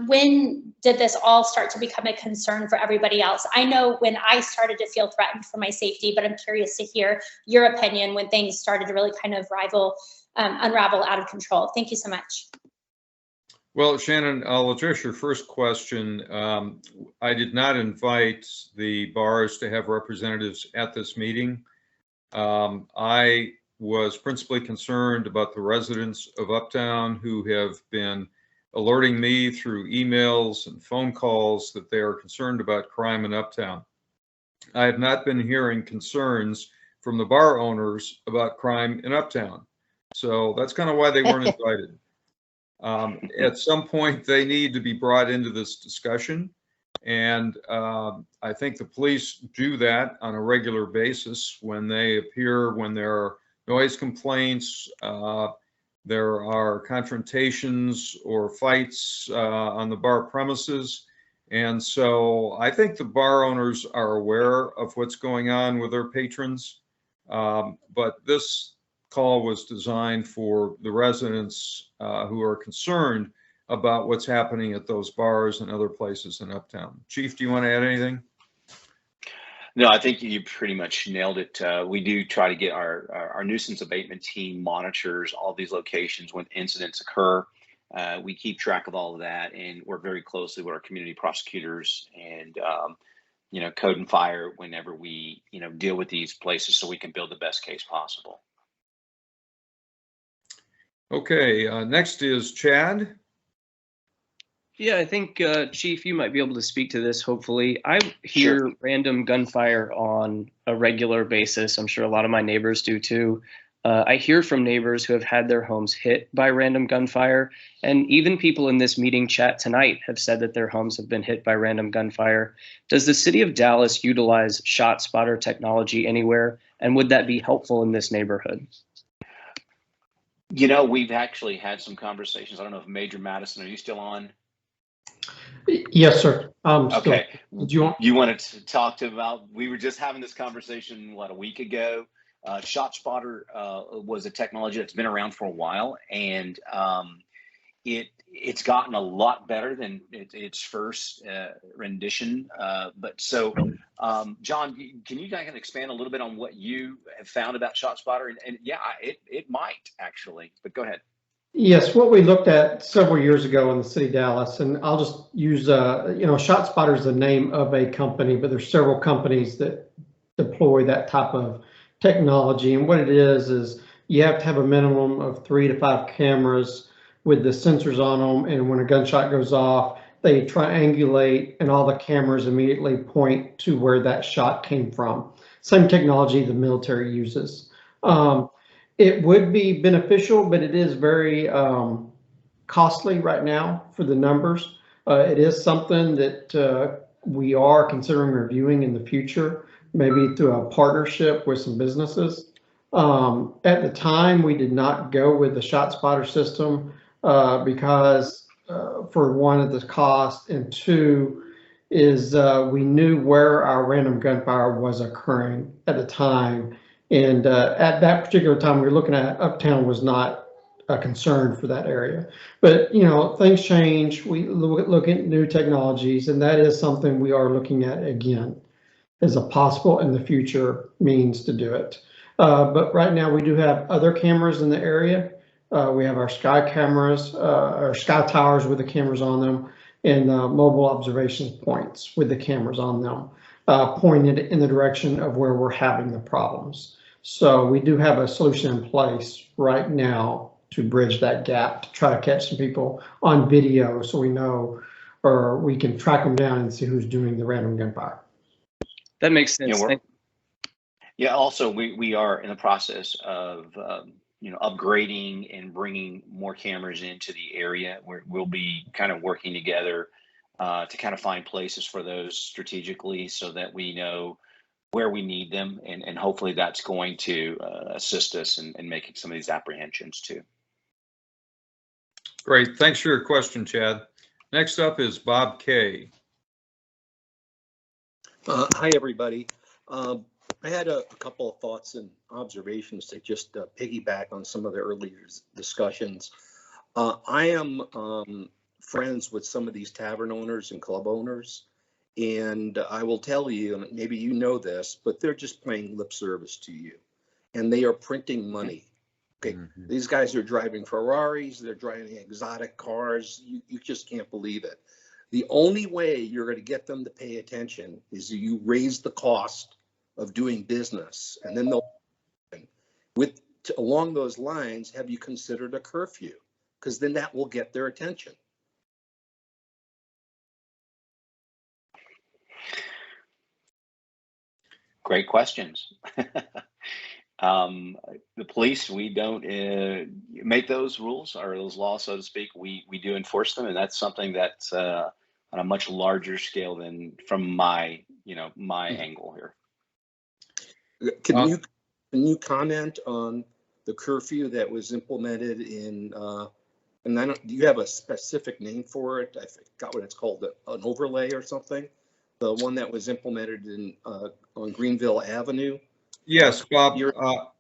when did this all start to become a concern for everybody else? I know when I started to feel threatened for my safety, but I'm curious to hear your opinion when things started to really kind of unravel out of control. Thank you so much. Well, Shannon, I'll address your first question. I did not invite the bars to have representatives at this meeting. I was principally concerned about the residents of Uptown who have been alerting me through emails and phone calls that they are concerned about crime in Uptown. I have not been hearing concerns from the bar owners about crime in Uptown. So that's kind of why they weren't invited. At some point, they need to be brought into this discussion. And I think the police do that on a regular basis when they appear, when there are noise complaints, there are confrontations or fights on the bar premises. And so I think the bar owners are aware of what's going on with their patrons. But this call was designed for the residents who are concerned about what's happening at those bars and other places in Uptown. Chief, do you want to add anything? No, I think you pretty much nailed it. We do try to get our nuisance abatement team monitors all these locations when incidents occur. We keep track of all of that and work very closely with our community prosecutors and code and fire whenever we deal with these places so we can build the best case possible. Okay, next is Chad. Yeah, I think, Chief, you might be able to speak to this, hopefully. I hear random gunfire on a regular basis. I'm sure a lot of my neighbors do too. I hear from neighbors who have had their homes hit by random gunfire. And even people in this meeting chat tonight have said that their homes have been hit by random gunfire. Does the city of Dallas utilize shot spotter technology anywhere? And would that be helpful in this neighborhood? We've actually had some conversations. I don't know if Major Madison, are you still on? Yes, sir. Okay. Still, you wanted to talk about, we were just having this conversation, a week ago. Shot spotter was a technology that's been around for a while, and it's gotten a lot better than its first rendition. John, can you guys expand a little bit on what you have found about shot spotter? And yeah, it might actually, but go ahead. Yes, what we looked at several years ago in the city of Dallas, and I'll just use, Shot Spotter is the name of a company, but there's several companies that deploy that type of technology. And what it is you have to have a minimum of 3 to 5 cameras with the sensors on them. And when a gunshot goes off, they triangulate and all the cameras immediately point to where that shot came from. Same technology the military uses. It would be beneficial, but it is very costly right now for the numbers. It is something that we are considering reviewing in the future, maybe through a partnership with some businesses. At the time, we did not go with the shot spotter system because for one, of the cost, and two is we knew where our random gunfire was occurring at the time. And at that particular time, we were looking at Uptown was not a concern for that area. But, things change. We look at new technologies, and that is something we are looking at again as a possible in the future means to do it. But right now, we do have other cameras in the area. We have our sky cameras, our sky towers with the cameras on them, and mobile observation points with the cameras on them, pointed in the direction of where we're having the problems. So we do have a solution in place right now to bridge that gap, to try to catch some people on video so we know, or we can track them down and see who's doing the random gunfire. That makes sense. Also, we are in the process of upgrading and bringing more cameras into the area. We'll be kind of working together to kind of find places for those strategically so that we know where we need them, and hopefully that's going to assist us in making some of these apprehensions too. Great. Thanks for your question, Chad. Next up is Bob Kaye. Hi, everybody. I had a couple of thoughts and observations to just piggyback on some of the earlier discussions. I am friends with some of these tavern owners and club owners, and I will tell you, and maybe you know this, but they're just paying lip service to you, and they are printing money. Okay, These guys are driving Ferraris, they're driving exotic cars. You just can't believe it. The only way you're going to get them to pay attention is you raise the cost of doing business, and then they'll, along those lines, have you considered a curfew? Because then that will get their attention. Great questions. The police, we don't make those rules or those laws, so to speak. We do enforce them, and that's something that's on a much larger scale than from my angle here. Can you comment on the curfew that was implemented in? And do you have a specific name for it? I forgot what it's called, an overlay or something. The one that was implemented in on Greenville Avenue. Yes, Bob,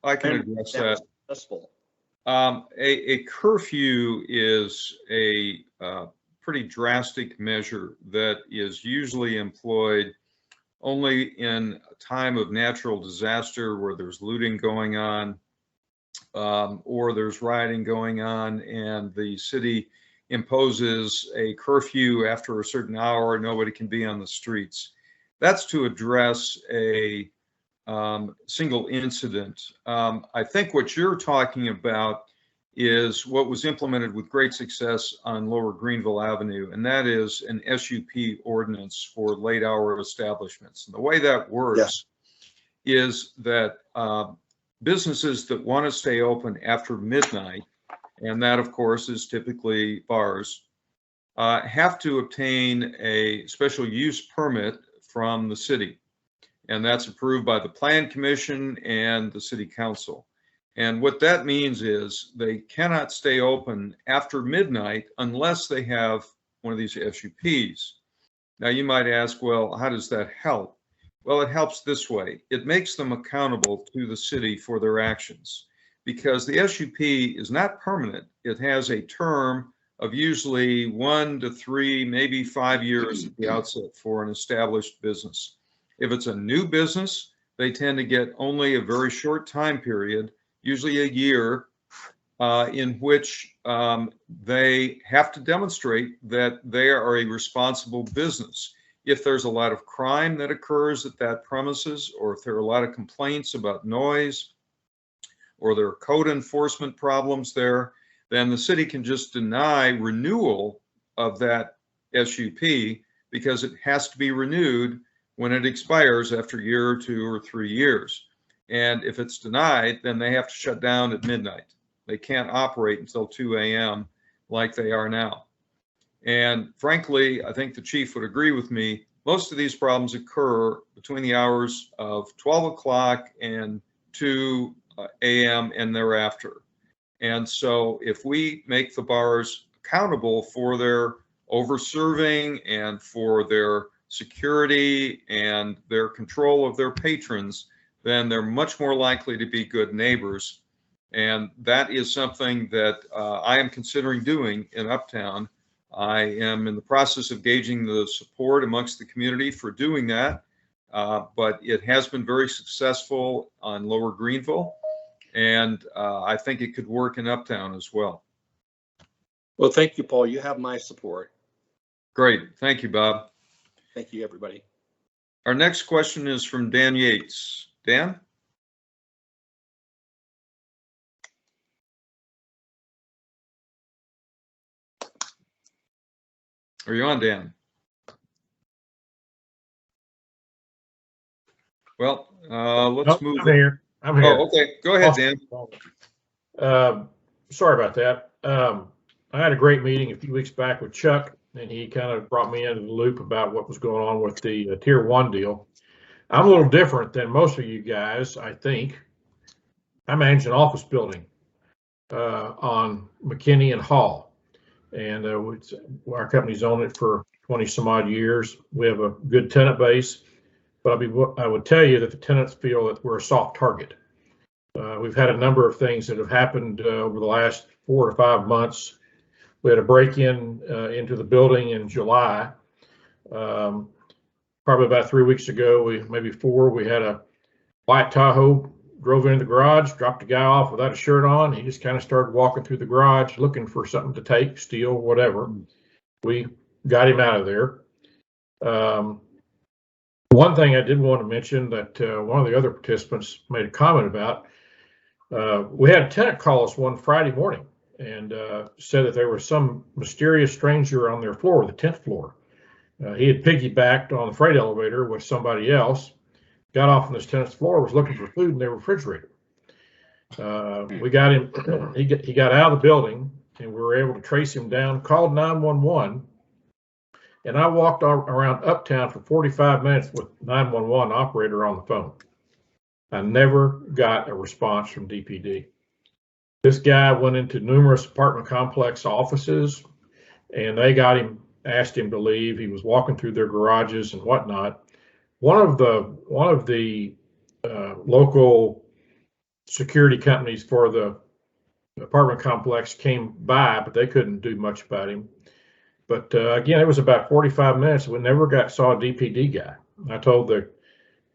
I can address that. Successful. A curfew is a pretty drastic measure that is usually employed only in a time of natural disaster where there's looting going on, or there's rioting going on, and the city imposes a curfew after a certain hour, nobody can be on the streets. That's to address a single incident. I think what you're talking about is what was implemented with great success on Lower Greenville Avenue, and that is an SUP ordinance for late hour establishments. And the way that works is that businesses that want to stay open after midnight, and that of course is typically bars, have to obtain a special use permit from the city. And that's approved by the Plan Commission and the City Council. And what that means is they cannot stay open after midnight unless they have one of these SUPs. Now you might ask, well, how does that help? Well, it helps this way. It makes them accountable to the city for their actions, because the SUP is not permanent. It has a term of usually 1 to 3, maybe 5 years at the outset for an established business. If it's a new business, they tend to get only a very short time period, usually a year, in which they have to demonstrate that they are a responsible business. If there's a lot of crime that occurs at that premises, or if there are a lot of complaints about noise, or there are code enforcement problems there, then the city can just deny renewal of that SUP because it has to be renewed when it expires after a year or 2 or 3 years. And if it's denied, then they have to shut down at midnight. They can't operate until 2 a.m. like they are now. And frankly, I think the chief would agree with me, most of these problems occur between the hours of 12 o'clock and 2 a.m. and thereafter. And so if we make the bars accountable for their over-serving and for their security and their control of their patrons, then they're much more likely to be good neighbors. And that is something that I am considering doing in Uptown. I am in the process of gauging the support amongst the community for doing that, but it has been very successful on Lower Greenville, and I think it could work in Uptown as well. Well, thank you, Paul. You have my support. Great. Thank you, Bob. Thank you, everybody. Our next question is from Dan Yates. Dan? Are you on, Dan? Well, let's move. I'm here. Oh, okay. Go ahead, Dan. Sorry about that. I had a great meeting a few weeks back with Chuck, and he kind of brought me into the loop about what was going on with the Tier 1 deal. I'm a little different than most of you guys, I think. I manage an office building on McKinney and Hall, and our company's owned it for 20 some odd years. We have a good tenant base, but I would tell you that the tenants feel that we're a soft target. We've had a number of things that have happened over the last 4 to 5 months. We had a break-in into the building in July. Probably about 3 weeks ago, maybe 4, we had a white Tahoe drove into the garage, dropped a guy off without a shirt on. He just kind of started walking through the garage looking for something to take, steal, whatever. We got him out of there. One thing I did want to mention that one of the other participants made a comment about, we had a tenant call us one Friday morning and said that there was some mysterious stranger on their floor, the 10th floor. He had piggybacked on the freight elevator with somebody else, got off on this 10th floor, was looking for food in their refrigerator. We got him, he got out of the building, and we were able to trace him down, called 911, and I walked around Uptown for 45 minutes with 911 operator on the phone. I never got a response from DPD. This guy went into numerous apartment complex offices, and they asked him to leave. He was walking through their garages and whatnot. One of the local security companies for the apartment complex came by, but they couldn't do much about him. But again, it was about 45 minutes. We never saw a DPD guy. I told the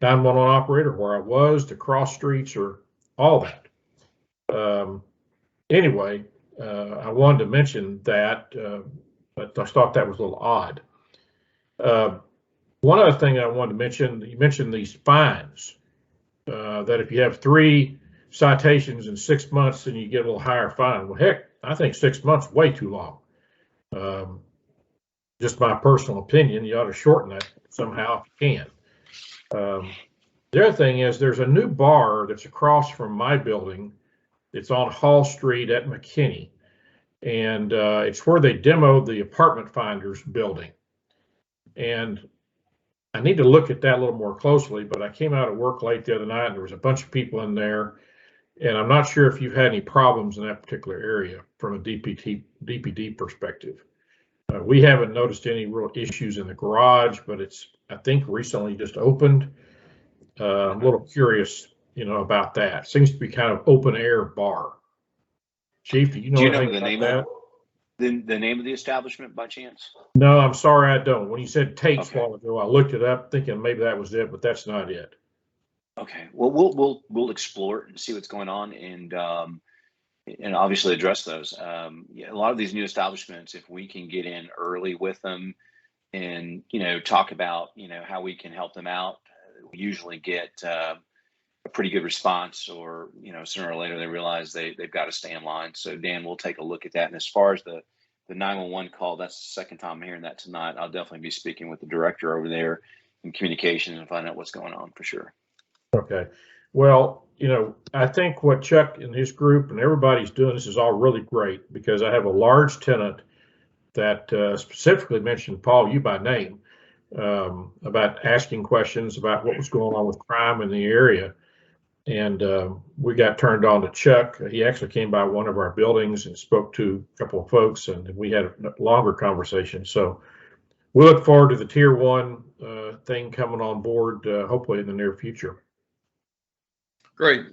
911 operator where I was, the cross streets, or all that. Anyway, I wanted to mention that, but I thought that was a little odd. One other thing I wanted to mention, you mentioned these fines, that if you have 3 citations in 6 months, then you get a little higher fine. Well, heck, I think 6 months way too long. Just my personal opinion, you ought to shorten that somehow if you can. The other thing is there's a new bar that's across from my building. It's on Hall Street at McKinney, and it's where they demoed the Apartment Finders building. And I need to look at that a little more closely, but I came out of work late the other night and there was a bunch of people in there, and I'm not sure if you've had any problems in that particular area from a DPD perspective. We haven't noticed any real issues in the garage, but it's, I think, recently just opened. I'm a little curious, about that. Seems to be kind of open air bar. Chief, do you know the name of the name of the establishment by chance? No, I'm sorry, I don't. When you said Tate's a while ago, I looked it up thinking maybe that was it, but that's not it. Okay. Well, we'll explore it and see what's going on, and obviously address those. Yeah, a lot of these new establishments, if we can get in early with them and talk about how we can help them out, we usually get a pretty good response, or sooner or later they realize they've got to stay in line. So Dan, we'll take a look at that. And as far as the 911 call, that's the second time I'm hearing that tonight. I'll definitely be speaking with the director over there in communications and find out what's going on for sure. Okay. Well, I think what Chuck and his group and everybody's doing, this is all really great, because I have a large tenant that specifically mentioned, Paul, you by name, about asking questions about what was going on with crime in the area. And we got turned on to Chuck. He actually came by one of our buildings and spoke to a couple of folks, and we had a longer conversation. So we look forward to the Tier 1 thing coming on board, hopefully in the near future. Great.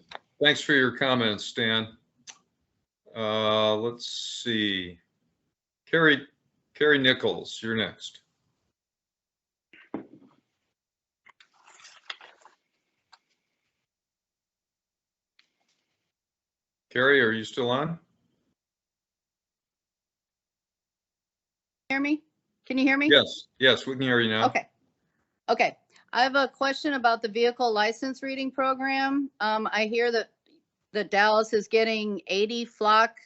Thanks for your comments, Stan. Let's see. Carrie Nichols, you're next. Carrie, are you still on? Hear me? Can you hear me? Yes, we can hear you now. Okay. I have a question about the vehicle license reading program. I hear that Dallas is getting 80 flock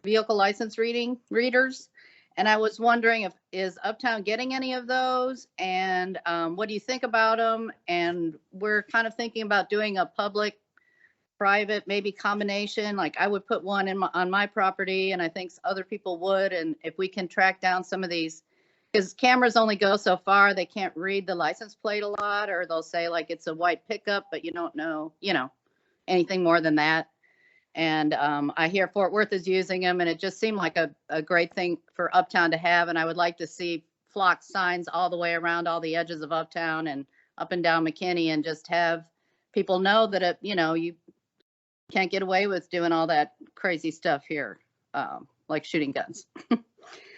vehicle license readers. And I was wondering is Uptown getting any of those? And what do you think about them? And we're kind of thinking about doing a public private, maybe combination, like I would put one on my property and I think other people would. And if we can track down some of these, because cameras only go so far, they can't read the license plate a lot, or they'll say like it's a white pickup, but you don't know, anything more than that. And I hear Fort Worth is using them, and it just seemed like a great thing for Uptown to have. And I would like to see flock signs all the way around all the edges of Uptown and up and down McKinney, and just have people know that, you can't get away with doing all that crazy stuff here, like shooting guns.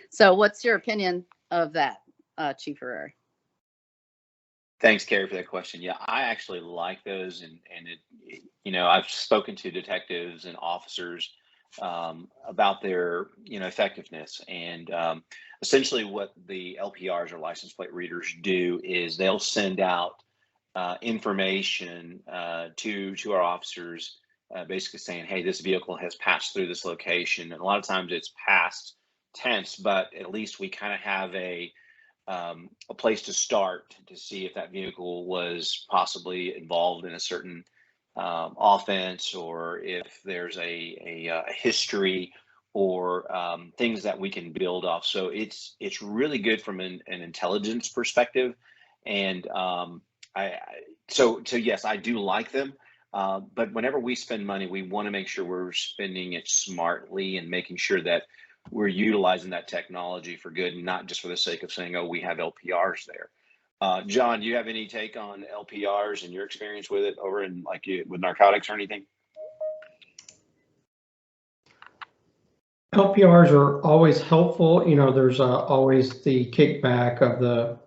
So what's your opinion of that, Chief Ferrari? Thanks, Carrie, for that question. Yeah, I actually like those, and I've spoken to detectives and officers about their effectiveness, and essentially what the LPRs or license plate readers do is they'll send out information to our officers, basically saying, hey, this vehicle has passed through this location, and a lot of times it's past tense, but at least we kind of have a place to start to see if that vehicle was possibly involved in a certain offense, or if there's a history, or things that we can build off. So it's really good from an intelligence perspective. And so yes, I do like them. But whenever we spend money, we want to make sure we're spending it smartly and making sure that we're utilizing that technology for good, and not just for the sake of saying, oh, we have LPRs there. John, do you have any take on LPRs and your experience with it over in with narcotics or anything? LPRs are always helpful. There's always the kickback of the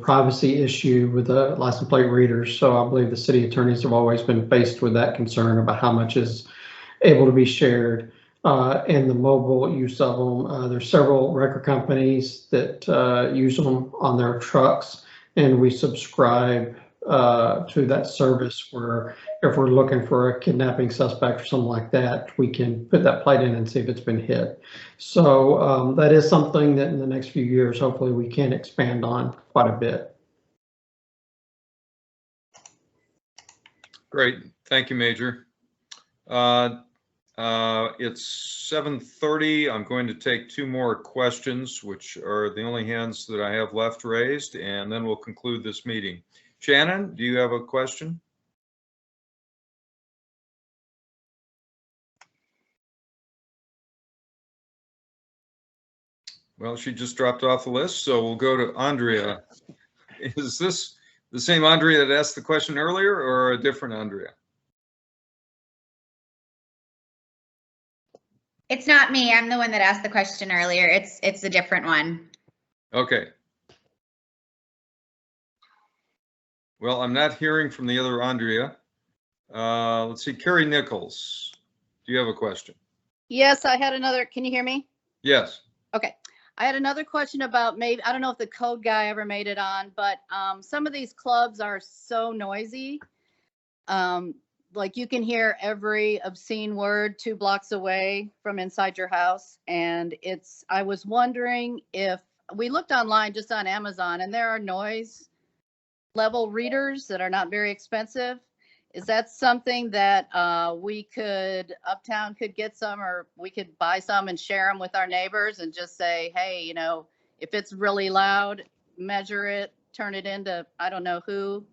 privacy issue with the license plate readers. So I believe the city attorneys have always been faced with that concern about how much is able to be shared. And the mobile use of them. There's several record companies that use them on their trucks, and we subscribe to that service where if we're looking for a kidnapping suspect or something like that, we can put that plate in and see if it's been hit. So that is something that in the next few years, hopefully we can expand on quite a bit. Great. Thank you, Major. It's 7:30. I'm going to take two more questions, which are the only hands that I have left raised, and then we'll conclude this meeting. Shannon, do you have a question? Well, she just dropped off the list, so we'll go to Andrea. Is this the same Andrea that asked the question earlier, or a different Andrea? It's not me. I'm the one that asked the question earlier. It's a different one. Okay. Well, I'm not hearing from the other Andrea. Let's see, Carrie Nichols, do you have a question? Yes, I had another. Can you hear me? Yes. Okay. I had another question about, maybe, I don't know if the code guy ever made it on, but some of these clubs are so noisy. Like you can hear every obscene word 2 blocks away from inside your house. And I was wondering if we looked online, just on Amazon, and there are noise level readers that are not very expensive. Is that something that Uptown could get some, or we could buy some and share them with our neighbors and just say, hey, if it's really loud, measure it, turn it into, I don't know who,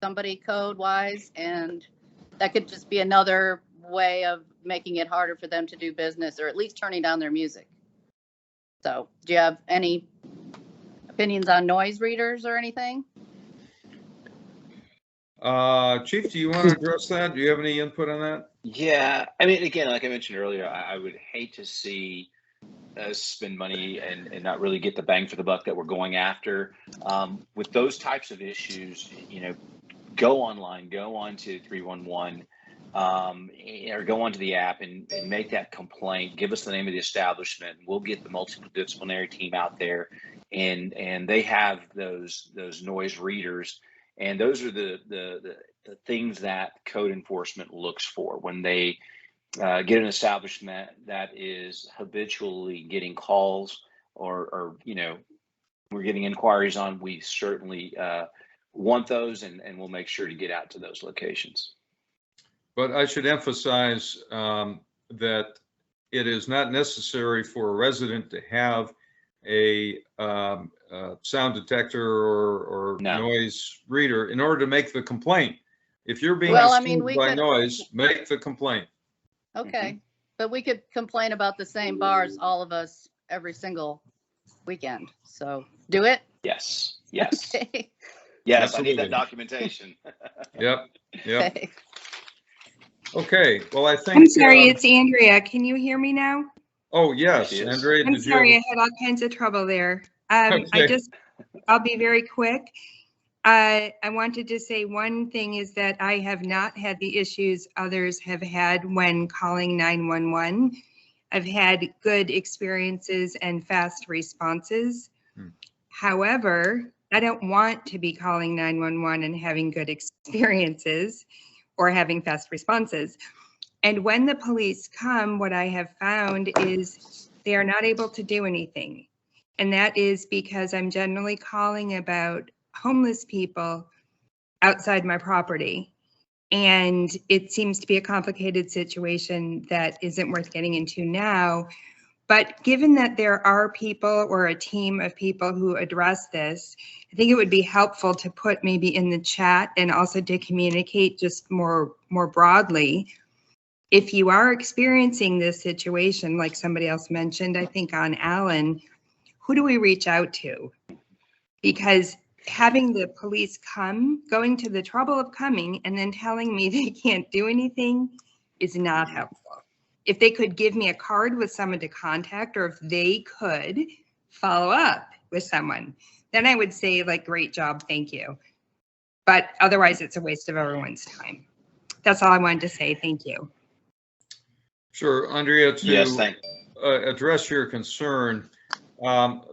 somebody code wise, and that could just be another way of making it harder for them to do business, or at least turning down their music. So do you have any opinions on noise readers or anything? Chief, do you want to address that? Do you have any input on that? Yeah, I mean, again, like I mentioned earlier, I would hate to see us spend money and not really get the bang for the buck that we're going after. With those types of issues, go online, go on to 311, or go onto the app and make that complaint. Give us the name of the establishment. We'll get the multidisciplinary team out there, and they have those noise readers. And those are the things that code enforcement looks for when they get an establishment that is habitually getting calls, or we're getting inquiries on. We certainly want those, and we'll make sure to get out to those locations. But I should emphasize that it is not necessary for a resident to have a sound detector or No. noise reader in order to make the complaint. If you're being Well, I mean, disturbed we by could- noise, make the complaint. Okay, but we could complain about the same bars, all of us, every single weekend. So do it. Yes. Yes. Okay. Yes. I need Absolutely. that documentation. Yep. Yep. Okay. Okay. Well, I think. I'm sorry, it's Andrea. Can you hear me now? Oh, yes, There she is. Andrea, I'm did you sorry, I have? had all kinds of trouble there. Okay. I'll be very quick. I wanted to say one thing is that I have not had the issues others have had when calling 911. I've had good experiences and fast responses. However, I don't want to be calling 911 and having good experiences or having fast responses. And when the police come, what I have found is they are not able to do anything. And that is because I'm generally calling about homeless people outside my property. And it seems to be a complicated situation that isn't worth getting into now. But given that there are people or a team of people who address this, I think it would be helpful to put maybe in the chat and also to communicate just more broadly. If you are experiencing this situation, like somebody else mentioned, I think on Allen, who do we reach out to? Because having the police come, going to the trouble of coming and then telling me they can't do anything is not helpful. If they could give me a card with someone to contact, or if they could follow up with someone, then I would say, like, great job, thank you. But otherwise, it's a waste of everyone's time. That's all I wanted to say. Thank you. Sure, Andrea, to Yes. Thank. address your concern,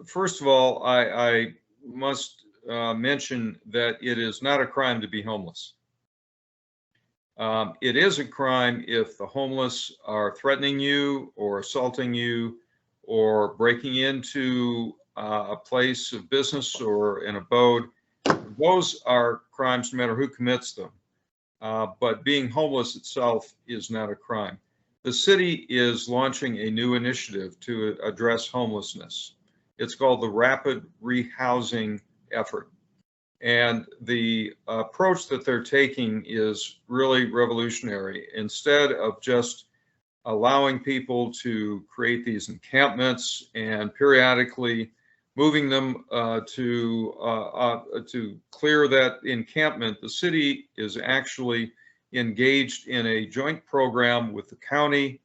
first of all, I must mention that it is not a crime to be homeless. It is a crime if the homeless are threatening you or assaulting you or breaking into a place of business or an abode. Those are crimes no matter who commits them. But being homeless itself is not a crime. The city is launching a new initiative to address homelessness. It's called the Rapid Rehousing Effort. And the approach that they're taking is really revolutionary. Instead of just allowing people to create these encampments and periodically moving them to clear that encampment, the city is actually engaged in a joint program with the county,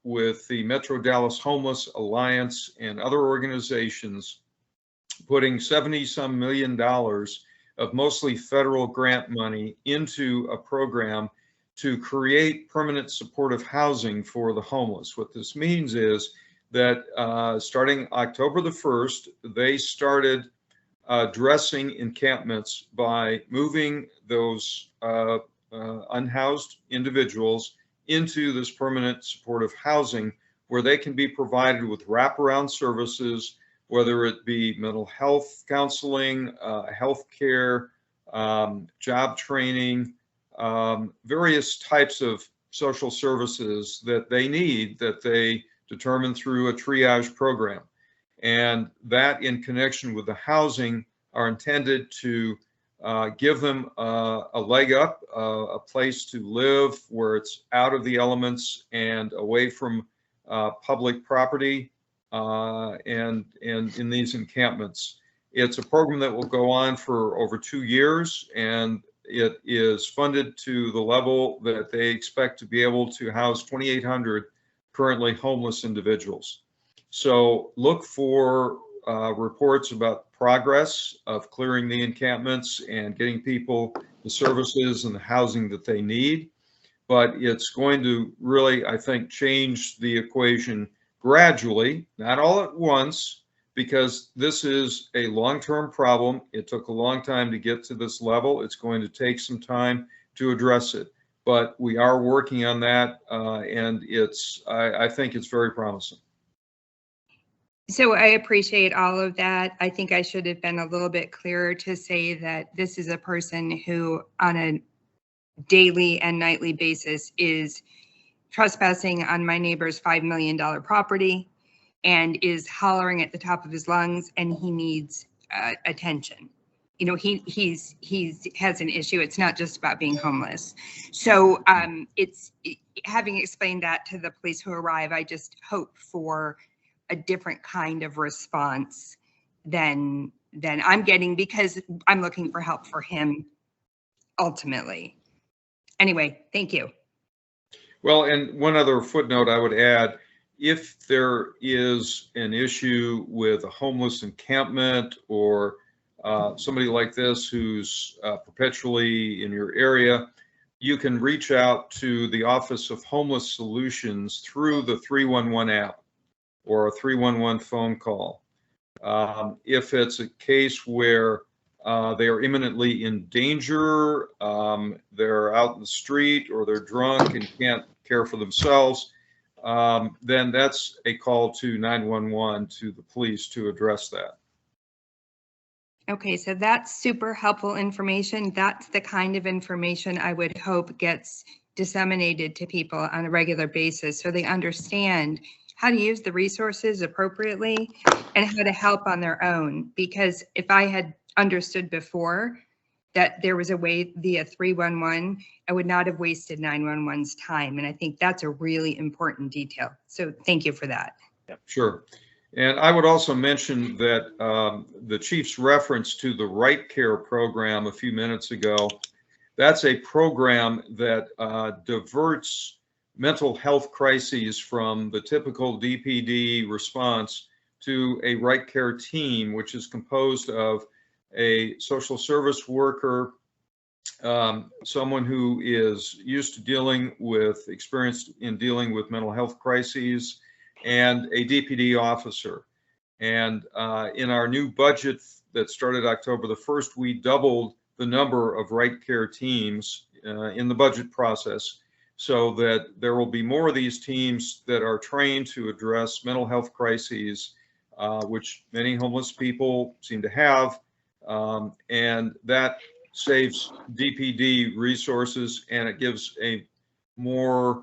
with the Metro Dallas Homeless Alliance and other organizations, putting $70-some million of mostly federal grant money into a program to create permanent supportive housing for the homeless. What this means is that starting October the 1st, they started addressing encampments by moving those unhoused individuals into this permanent supportive housing where they can be provided with wraparound services, whether it be mental health counseling, health care, job training, various types of social services that they need that they determine through a triage program. And that, in connection with the housing, are intended to give them a leg up, a place to live where it's out of the elements and away from public property, and in these encampments. It's a program that will go on for over 2 years, and it is funded to the level that they expect to be able to house 2,800 currently homeless individuals. So look for reports about progress of clearing the encampments and getting people the services and the housing that they need. But it's going to really, I think, change the equation gradually, not all at once, because this is a long-term problem. It took a long time to get to this level. It's going to take some time to address it, but we are working on that, and I think it's very promising. So I appreciate all of that. I think I should have been a little bit clearer to say that this is a person who, on a daily and nightly basis is trespassing on my neighbor's $5 million property and is hollering at the top of his lungs, and he needs attention. You know, he has an issue. It's not just about being homeless. So having explained that to the police who arrive, I just hope for a different kind of response than I'm getting, because I'm looking for help for him ultimately. Anyway, thank you. Well, and one other footnote I would add, if there is an issue with a homeless encampment or somebody like this who's perpetually in your area, you can reach out to the Office of Homeless Solutions through the 311 app or a 311 phone call. If it's a case where they are imminently in danger, they're out in the street, or they're drunk and can't care for themselves, then that's a call to 911 to the police to address that. Okay, so that's super helpful information. That's the kind of information I would hope gets disseminated to people on a regular basis so they understand how to use the resources appropriately and how to help on their own. Because if I had understood before that there was a way via 311, I would not have wasted 911's time. And I think that's a really important detail. So thank you for that. Sure. And I would also mention that the chief's reference to the Right Care program a few minutes ago, that's a program that diverts mental health crises from the typical DPD response to a Right Care team, which is composed of a social service worker, someone who is used to dealing with, experienced in dealing with mental health crises, and a DPD officer. And in our new budget that started October the 1st, we doubled the number of Right Care teams in the budget process, so that there will be more of these teams that are trained to address mental health crises, which many homeless people seem to have. And that saves DPD resources, and it gives a more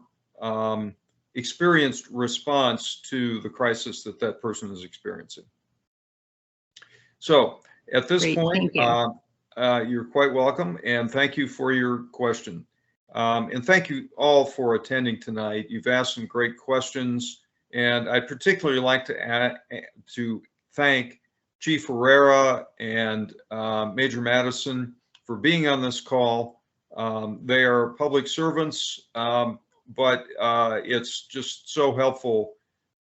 experienced response to the crisis that that person is experiencing. So at this point, you're quite welcome, and thank you for your question. And thank you all for attending tonight. You've asked some great questions, and I'd particularly like to thank Chief Herrera and Major Madison for being on this call. They are public servants, but it's just so helpful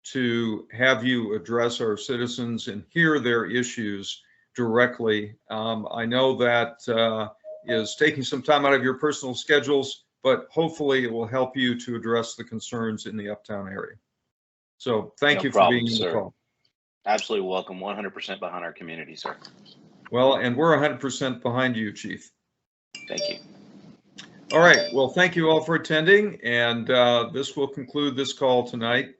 to have you address our citizens and hear their issues directly. I know that is taking some time out of your personal schedules, but hopefully it will help you to address the concerns in the Uptown area. So thank you for being on the call. Absolutely welcome. 100% behind our community, sir. Well, and we're 100% behind you, Chief. Thank you. All right. Well, thank you all for attending, and this will conclude this call tonight.